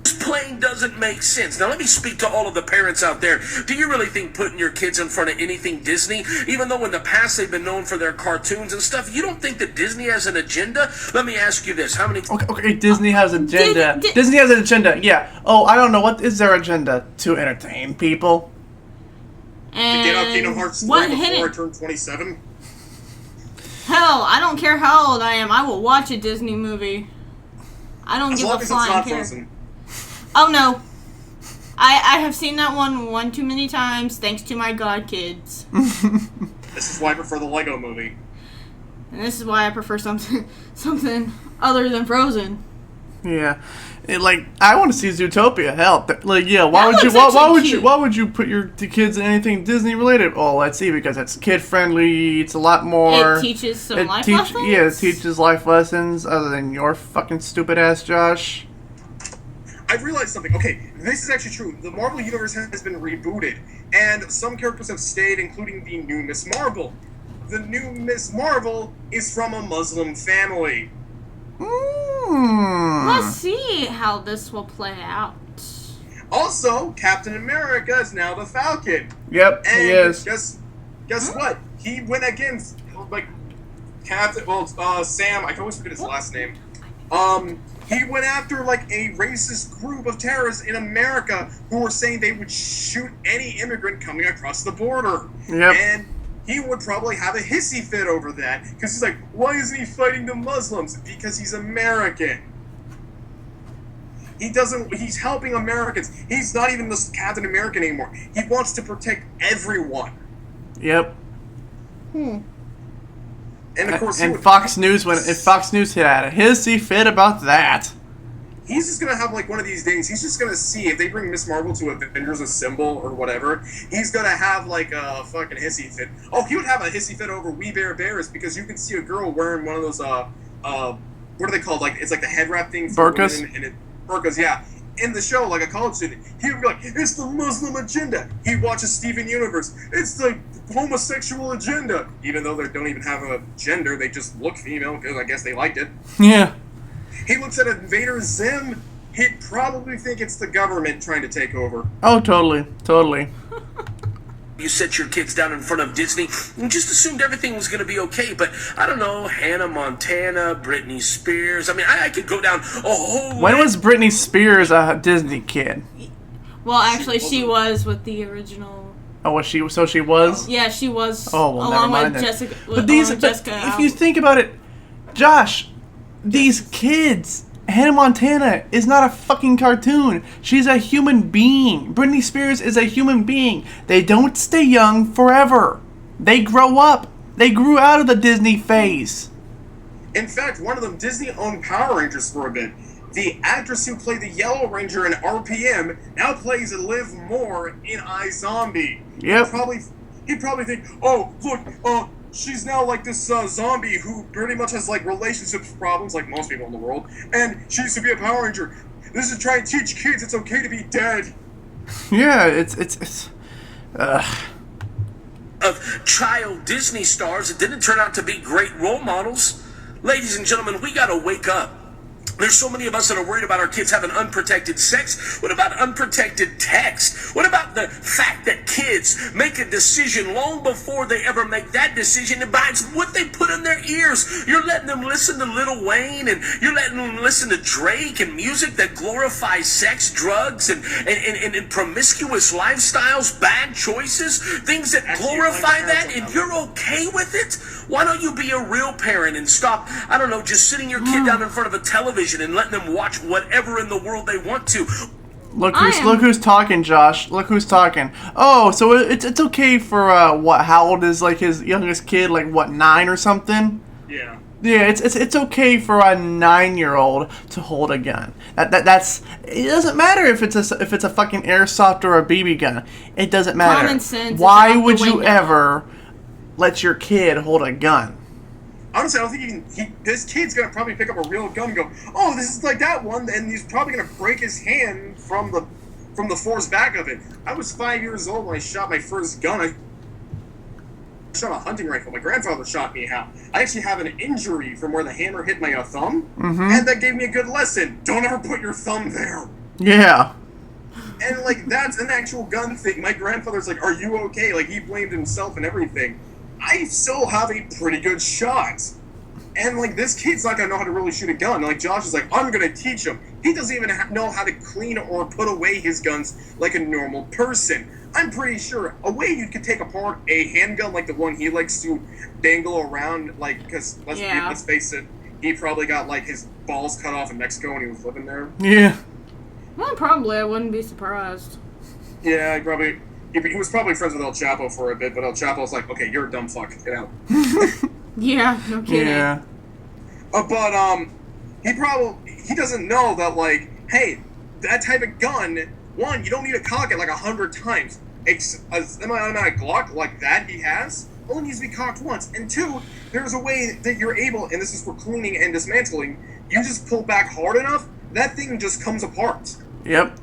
This plain doesn't make sense. Now let me speak to all of the parents out there. Do you really think putting your kids in front of anything Disney, even though in the past they've been known for their cartoons and stuff, you don't think that Disney has an agenda? Let me ask you this. How many... Okay, Disney has an agenda. Disney has an agenda, yeah. Oh, I don't know. What is their agenda? To entertain people? And to get out Kingdom Hearts 3 before I turn 27? Hell, I don't care how old I am. I will watch a Disney movie. I don't give a flying care. Frozen. Oh no, I have seen that one too many times. Thanks to my god kids. This is why I prefer the Lego Movie. And this is why I prefer something other than Frozen. Yeah, I want to see Zootopia. Hell, why would you put your kids in anything Disney related? Oh, let's see, because it's kid friendly. It's a lot more. It teaches some life lessons. Yeah, it teaches life lessons other than your fucking stupid ass, Josh. I've realized something. Okay, this is actually true. The Marvel Universe has been rebooted, and some characters have stayed, including the new Miss Marvel. The new Miss Marvel is from a Muslim family. Let's see how this will play out. Also, Captain America is now the Falcon. Yep, and he is. Guess what? He went against Captain. Well, Sam. I can always forget his last name. He went after like a racist group of terrorists in America who were saying they would shoot any immigrant coming across the border. Yep. And he would probably have a hissy fit over that because he's like, why isn't he fighting the Muslims? Because he's American. He's helping Americans. He's not even the Captain America anymore. He wants to protect everyone. Yep. And of course, and Fox News, if Fox News had a hissy fit about that. He's just gonna have like one of these days. He's just gonna see if they bring Miss Marvel to Avengers Assemble or whatever. He's gonna have like a fucking hissy fit. Oh, he would have a hissy fit over We Bare Bears because you can see a girl wearing one of those what are they called? Like it's like the head wrap thing. For burkas. Burkas, yeah. In the show, like a college student, he would be like, "It's the Muslim agenda." He watches Steven Universe. It's the homosexual agenda. Even though they don't even have a gender, they just look female because I guess they liked it. Yeah. He looks at Invader Zim. He'd probably think it's the government trying to take over. Oh, totally, totally. You set your kids down in front of Disney and just assumed everything was going to be okay. But I don't know, Hannah Montana, Britney Spears. I mean, I could go down a whole... When was Britney Spears a Disney kid? Well, actually, she was with the original... Oh, was she? So she was? Yeah, she was. Oh, well, along never mind with then. Jessica. But if you think about it, Josh, these kids... Hannah Montana is not a fucking cartoon. She's a human being. Britney Spears is a human being. They don't stay young forever. They grow up. They grew out of the Disney phase. In fact, one of them, Disney owned Power Rangers for a bit. The actress who played the Yellow Ranger in RPM now plays Liv Moore in iZombie. Yep. He'd probably think, oh, look, she's now like this zombie who pretty much has like relationships problems like most people in the world, and she used to be a Power Ranger. This is trying to teach kids it's okay to be dead. Yeah, it's of child Disney stars that didn't turn out to be great role models. Ladies and gentlemen, we gotta wake up. There's so many of us that are worried about our kids having unprotected sex. What about unprotected text? What about the fact that kids make a decision long before they ever make that decision about what they put in their ears? You're letting them listen to Lil Wayne, and you're letting them listen to Drake and music that glorifies sex, drugs, and promiscuous lifestyles, bad choices, things that glorify that, and you're okay with it? Why don't you be a real parent and stop, I don't know, just sitting your kid down in front of a television and letting them watch whatever in the world they want to? Look who's talking, Josh. Look who's talking. Oh, so it's okay for how old is like his youngest kid? Like what, 9 or something? Yeah. Yeah, it's okay for a 9-year-old to hold a gun. That's it. Doesn't matter if it's a fucking airsoft or a BB gun. It doesn't matter. Common sense. Why would you ever let your kid hold a gun? Honestly, I don't think this kid's gonna probably pick up a real gun and go, oh, this is like that one, and he's probably gonna break his hand from the force back of it. I was 5 years old when I shot my first gun. I shot a hunting rifle. My grandfather shot me how. I actually have an injury from where the hammer hit my thumb, and that gave me a good lesson. Don't ever put your thumb there. Yeah. And like that's an actual gun thing. My grandfather's like, "Are you okay?" Like he blamed himself and everything. I still have a pretty good shot. And, like, this kid's not going to know how to really shoot a gun. Like, Josh is like, I'm going to teach him. He doesn't even know how to clean or put away his guns like a normal person. I'm pretty sure a way you could take apart a handgun like the one he likes to dangle around, like, because, let's face it, he probably got, like, his balls cut off in Mexico when he was living there. Yeah. Well, probably. I wouldn't be surprised. Yeah, he was probably friends with El Chapo for a bit, but El Chapo's like, okay, you're a dumb fuck, get out. Yeah, no kidding. Yeah. But he doesn't know that, like, hey, that type of gun, one, you don't need to cock it like 100 times. A semi-automatic Glock like that he has only needs to be cocked once. And two, there's a way that you're able, and this is for cleaning and dismantling, you just pull back hard enough, that thing just comes apart. Yep.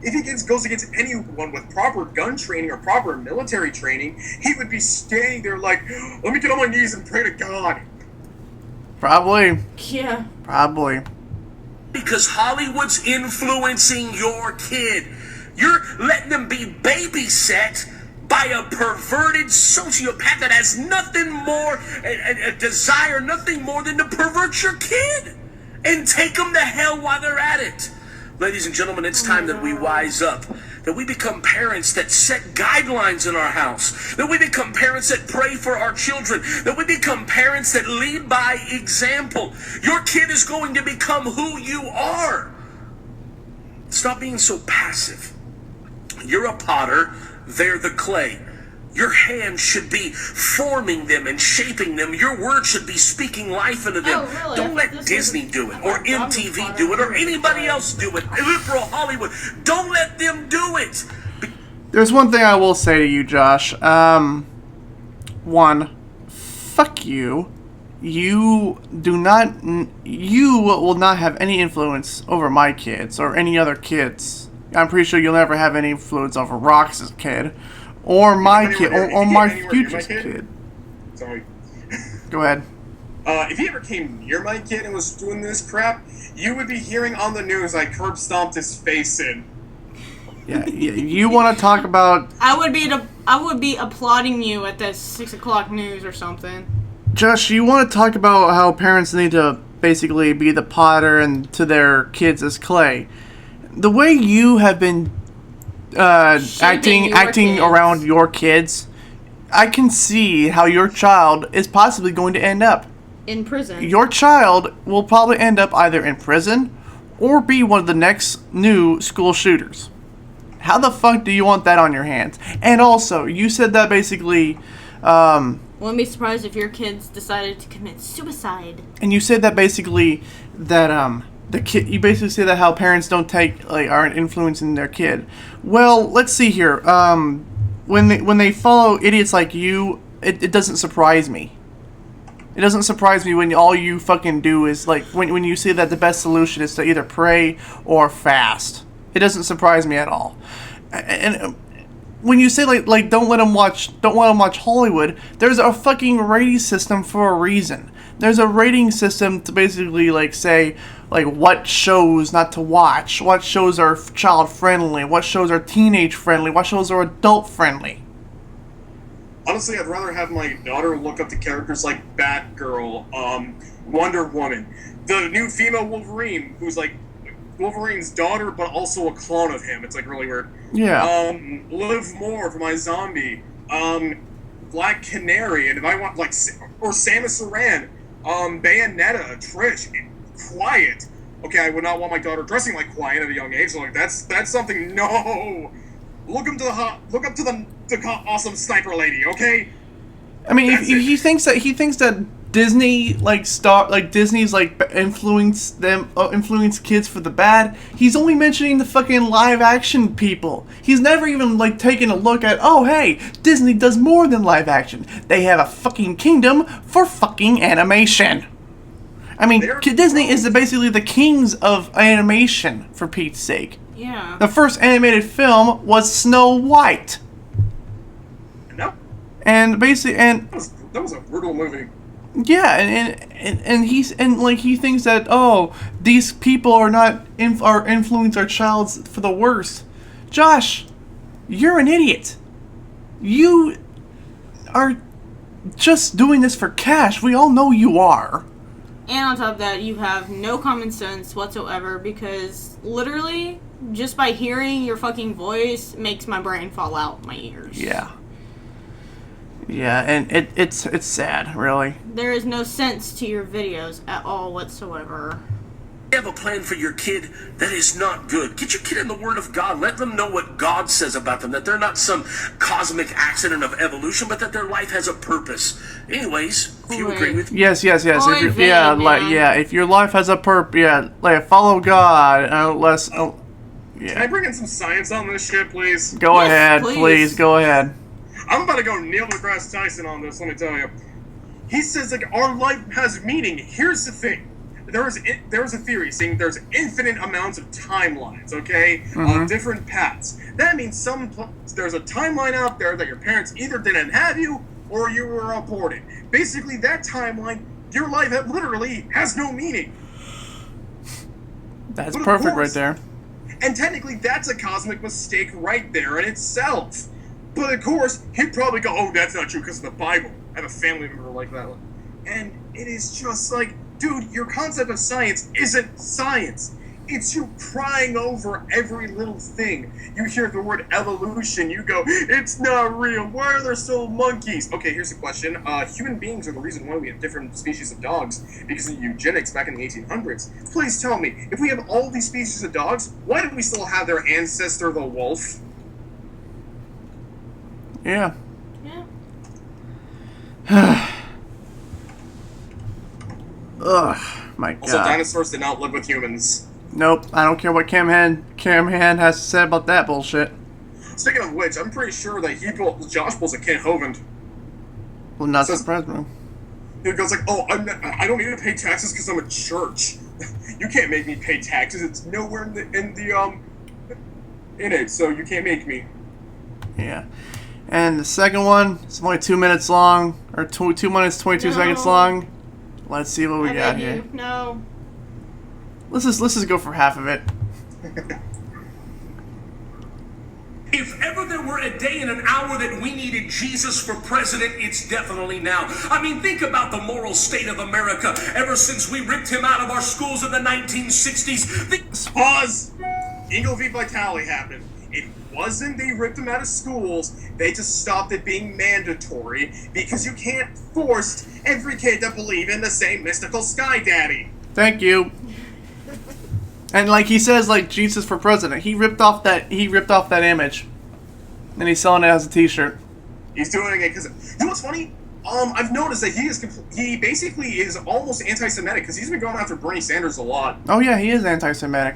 If he goes against anyone with proper gun training or proper military training, he would be standing there like, let me get on my knees and pray to God. Probably. Yeah. Probably. Because Hollywood's influencing your kid. You're letting them be babysat by a perverted sociopath that has nothing more, a desire, nothing more than to pervert your kid. and take them to hell while they're at it. Ladies and gentlemen, it's time that we wise up, that we become parents that set guidelines in our house, that we become parents that pray for our children, that we become parents that lead by example. Your kid is going to become who you are. Stop being so passive. You're a potter, they're the clay. Your hands should be forming them and shaping them. Your words should be speaking life into them. Oh, really? Don't let Disney do it, or MTV do it, or anybody else do it. Liberal Hollywood. Don't let them do it. There's one thing I will say to you, Josh. One, fuck you. You will not have any influence over my kids or any other kids. I'm pretty sure you'll never have any influence over Rox's kid. Or my kid, or my future kid. Sorry. Go ahead. If he ever came near my kid and was doing this crap, you would be hearing on the news I curb stomped his face in. Yeah, you want to talk about... I would be applauding you at the 6 o'clock news or something. Josh, you want to talk about how parents need to basically be the potter and to their kids as clay. The way you have been acting kids. around your kids, I can see how your child is possibly going to end up. In prison. Your child will probably end up either in prison or be one of the next new school shooters. How the fuck do you want that on your hands? And also, you said that basically... Wouldn't be surprised if your kids decided to commit suicide. And you said that basically that the kid, you basically say that how parents don't aren't influencing their kid. Well, let's see here. When they follow idiots like you, it doesn't surprise me. It doesn't surprise me when all you fucking do is when you say that the best solution is to either pray or fast. It doesn't surprise me at all. And when you say don't let them watch Hollywood, there's a fucking rating system for a reason. There's a rating system to basically say what shows not to watch, what shows are child friendly, what shows are teenage friendly, what shows are adult friendly. Honestly, I'd rather have my daughter look up to characters like Batgirl, Wonder Woman, the new female Wolverine, who's Wolverine's daughter, but also a clone of him. It's really weird. Yeah. Liv Moore for my zombie. Black Canary, and if I want or Samus Aran, Bayonetta, Trish, Quiet. Okay, I would not want my daughter dressing like Quiet at a young age. So that's something. No, look up to the awesome sniper lady. Okay. I mean, if he thinks that Disney Disney's influence kids for the bad, he's only mentioning the fucking live action people. He's never even taking a look at, oh hey, Disney does more than live action. They have a fucking kingdom for fucking animation. I mean, Disney is basically the kings of animation, for Pete's sake. Yeah. The first animated film was Snow White. No. And basically, that was a brutal movie. Yeah, and he thinks that these people are influence our child for the worst. Josh, you're an idiot. You are just doing this for cash. We all know you are. And on top of that, you have no common sense whatsoever, because literally just by hearing your fucking voice makes my brain fall out my ears. Yeah. Yeah, and it's sad, really. There is no sense to your videos at all whatsoever. You have a plan for your kid that is not good. Get your kid in the Word of God. Let them know what God says about them, that they're not some cosmic accident of evolution, but that their life has a purpose. Anyways, if you agree with me. Yes. If your life has a purpose, follow God. Can I bring in some science on this shit, please? Go ahead, please. Go ahead. I'm about to go Neil deGrasse Tyson on this, let me tell you. He says, our life has meaning. Here's the thing. There's a theory saying there's infinite amounts of timelines, okay? On different paths. That means there's a timeline out there that your parents either didn't have you or you were aborted. Basically, that timeline, your life literally has no meaning. That's perfect right there. And technically, that's a cosmic mistake right there in itself. But of course, he'd probably go, oh, that's not true because of the Bible. I have a family member like that. And it is just dude, your concept of science isn't science. It's you crying over every little thing. You hear the word evolution, you go, it's not real. Why are there still monkeys? Okay, here's a question. Human beings are the reason why we have different species of dogs because of eugenics back in the 1800s. Please tell me, if we have all these species of dogs, why do we still have their ancestor, the wolf? Yeah. Yeah. Ugh, my God. Also, dinosaurs did not live with humans. Nope, I don't care what Cam Han has to say about that bullshit. Speaking of which, I'm pretty sure that Josh pulls a Ken Hovind. Will not surprise me. He goes like, oh, I don't need to pay taxes because I'm a church. You can't make me pay taxes. It's nowhere in it, so you can't make me. Yeah. And the second one, it's only 2 minutes long, or 2 minutes 22 seconds long. Let's see what we got here. No. Let's just go for half of it. If ever there were a day and an hour that we needed Jesus for president, it's definitely now. I mean, think about the moral state of America ever since we ripped him out of our schools in the 1960s. Pause! Eagle v. Vitale happened. It wasn't they ripped him out of schools, they just stopped it being mandatory because you can't force every kid to believe in the same mystical sky daddy. Thank you. And like he says, like Jesus for president, he ripped off that image, and he's selling it as a T-shirt. He's doing it because you know what's funny? I've noticed that he basically is almost anti-Semitic because he's been going after Bernie Sanders a lot. Oh yeah, he is anti-Semitic.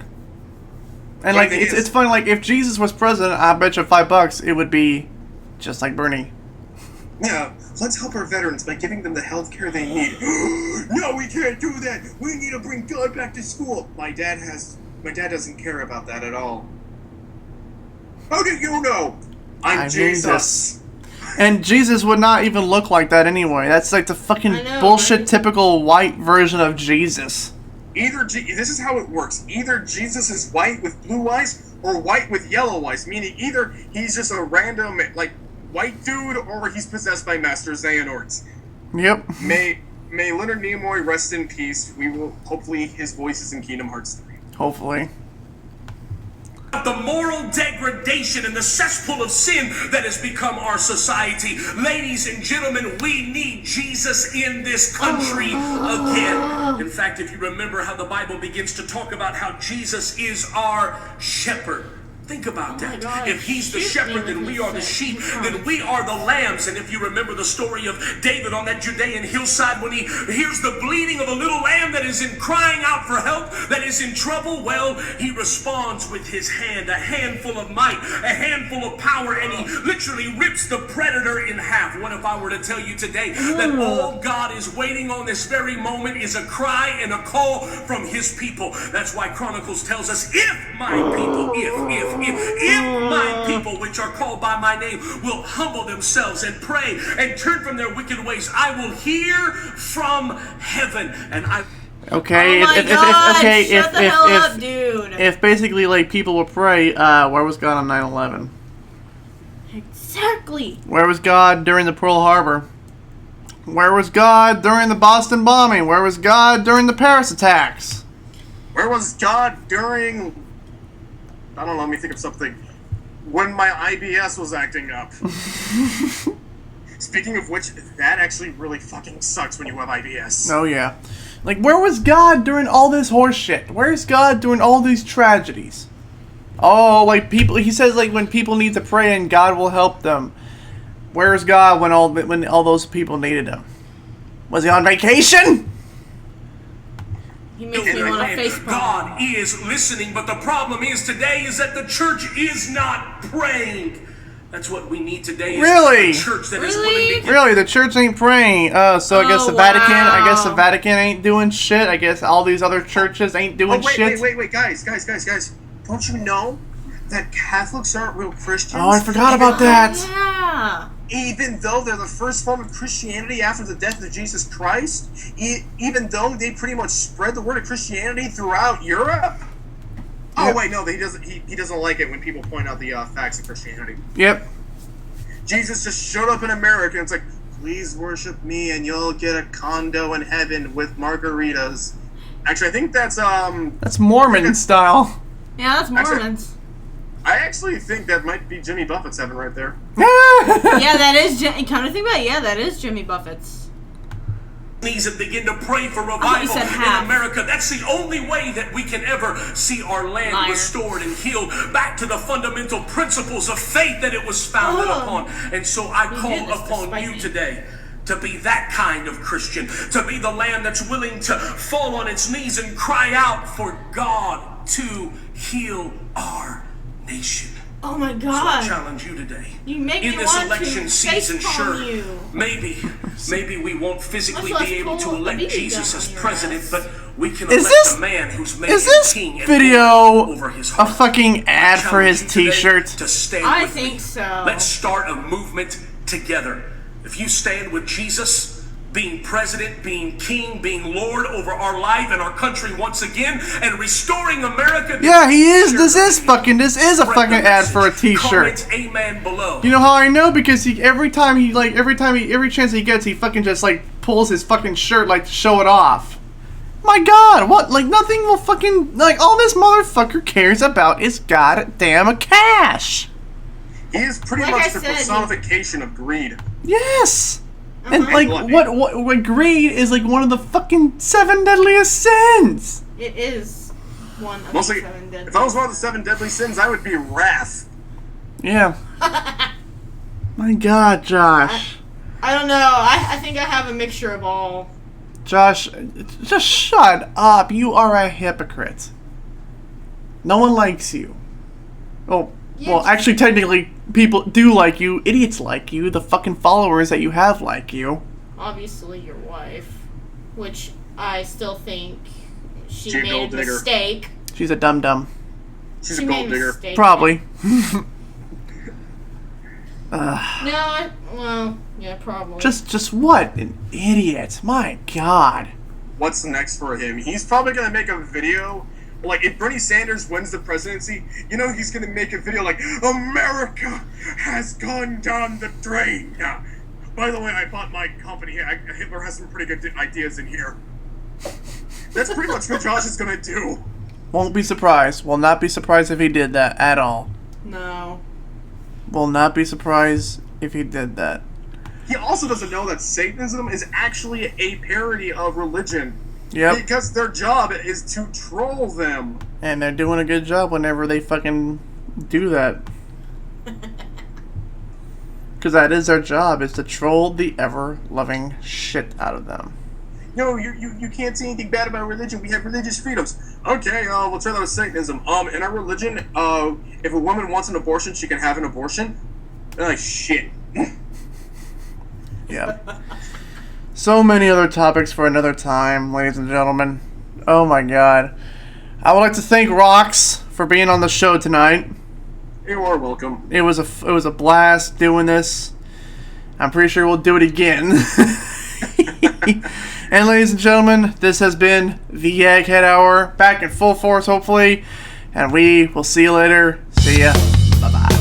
And like it's funny, like if Jesus was president, I bet you $5 it would be just like Bernie. Yeah, let's help our veterans by giving them the health care they need. No, we can't do that. We need to bring God back to school. My dad doesn't care about that at all. How do you know? I'm Jesus. And Jesus would not even look like that anyway. That's like the fucking bullshit typical white version of Jesus. This is how it works. Either Jesus is white with blue eyes or white with yellow eyes, meaning either he's just a random like white dude or he's possessed by Master Xehanort. Yep. May Leonard Nimoy rest in peace. We will hopefully his voice is in Kingdom Hearts 3. Hopefully. The moral degradation and the cesspool of sin that has become our society. Ladies and gentlemen, we need Jesus in this country again. In fact, if you remember how the Bible begins to talk about how Jesus is our shepherd. Think about that. If he's the shepherd, then we are the sheep, then we are the lambs. And if you remember the story of David on that Judean hillside when he hears the bleating of a little lamb that is crying out for help, that is in trouble, well, he responds with his hand, a handful of might, a handful of power, and he literally rips the predator in half. What if I were to tell you today that all God is waiting on this very moment is a cry and a call from his people? That's why Chronicles tells us, if my people, if my people, which are called by my name, will humble themselves and pray and turn from their wicked ways, I will hear from heaven and I. Okay. If basically like people would pray, where was God on 9/11? Exactly. Where was God during the Pearl Harbor? Where was God during the Boston bombing? Where was God during the Paris attacks? Where was God during? I don't know, let me think of something. When my IBS was acting up. Speaking of which, that actually really fucking sucks when you have IBS. Oh, yeah. Like, where was God during all this horse shit? Where's God during all these tragedies? Oh, like, people, he says, like, when people need to pray and God will help them. Where's God when all those people needed him? Was he on vacation? He makes me want to facepalm. God is listening, but the problem is today is that the church is not praying. That's what we need today. Is really? A church that is willing to really, the church ain't praying. So I guess the Vatican. I guess the Vatican ain't doing shit. I guess all these other churches ain't doing shit. Wait, guys! Don't you know that Catholics aren't real Christians? Oh, I forgot about that. Yeah. Even though they're the first form of Christianity after the death of Jesus Christ, even though they pretty much spread the word of Christianity throughout Europe. Oh yep. wait, no, he doesn't like it when people point out the facts of Christianity. Yep. Jesus just showed up in America and it's like, please worship me and you'll get a condo in heaven with margaritas. Actually, I think that's Mormon style. Yeah, that's Mormons. I actually think that might be Jimmy Buffett's heaven right there. Yeah, that is. Come to think about it, yeah, that is Jimmy Buffett's. Knees and begin to pray for revival in America. That's the only way that we can ever see our land restored and healed back to the fundamental principles of faith that it was founded upon. And so I call upon you today to be that kind of Christian, to be the lamb that's willing to fall on its knees and cry out for God to heal our nation. Oh my God! So I challenge you today. You make in me this want election to season, sure, you. maybe we won't physically be able to elect Jesus as president, but we can Is elect this- a man who's made Is him this king and video Lord over his a heart. fucking ad for his Challenge you today T-shirt? to stand I with think me. so. Let's start a movement together. If you stand with Jesus, being president, being king, being Lord over our life and our country once again, and restoring America. Yeah, he is. This is a fucking ad for a T-shirt. Comment amen below. You know how I know? Because every chance he gets, he fucking just like pulls his fucking shirt like to show it off. My God, what? Like nothing will fucking like all this motherfucker cares about is goddamn cash. He is pretty much the personification of greed. Yes. And like what greed is like one of the fucking 7 deadliest sins. It is one of Mostly, the 7 deadly. if I was one of the 7 deadly sins, I would be wrath. Yeah. My God, Josh. I don't know. I think I have a mixture of all. Josh, just shut up. You are a hypocrite. No one likes you. Oh, well, actually, technically, people do like you. Idiots like you. The fucking followers that you have like you. Obviously, your wife, which I still think she She's a made gold a digger. mistake. She's a dum-dum. She's She a made gold a digger. mistake. Probably. Yeah, probably. Just what? An idiot. My God. What's next for him? He's probably gonna make a video. Like, if Bernie Sanders wins the presidency, you know he's gonna make a video like, America has gone down the drain. By the way, I bought my company. Hitler has some pretty good ideas in here. That's pretty much what Josh is gonna do. Won't be surprised. Will not be surprised if he did that at all. No. Will not be surprised if he did that. He also doesn't know that Satanism is actually a parody of religion. Yep. Because their job is to troll them. And they're doing a good job whenever they fucking do that. Because that is their job, is to troll the ever-loving shit out of them. No, you can't say anything bad about religion. We have religious freedoms. Okay, we'll try that with Satanism. In our religion, if a woman wants an abortion, she can have an abortion. Shit. Yeah. So many other topics for another time, ladies and gentlemen. Oh my God. I would like to thank Rox for being on the show tonight. You are welcome. It was a blast doing this. I'm pretty sure we'll do it again. And ladies and gentlemen, this has been the Egghead Hour, back in full force hopefully, and we will see you later. See ya. Bye bye.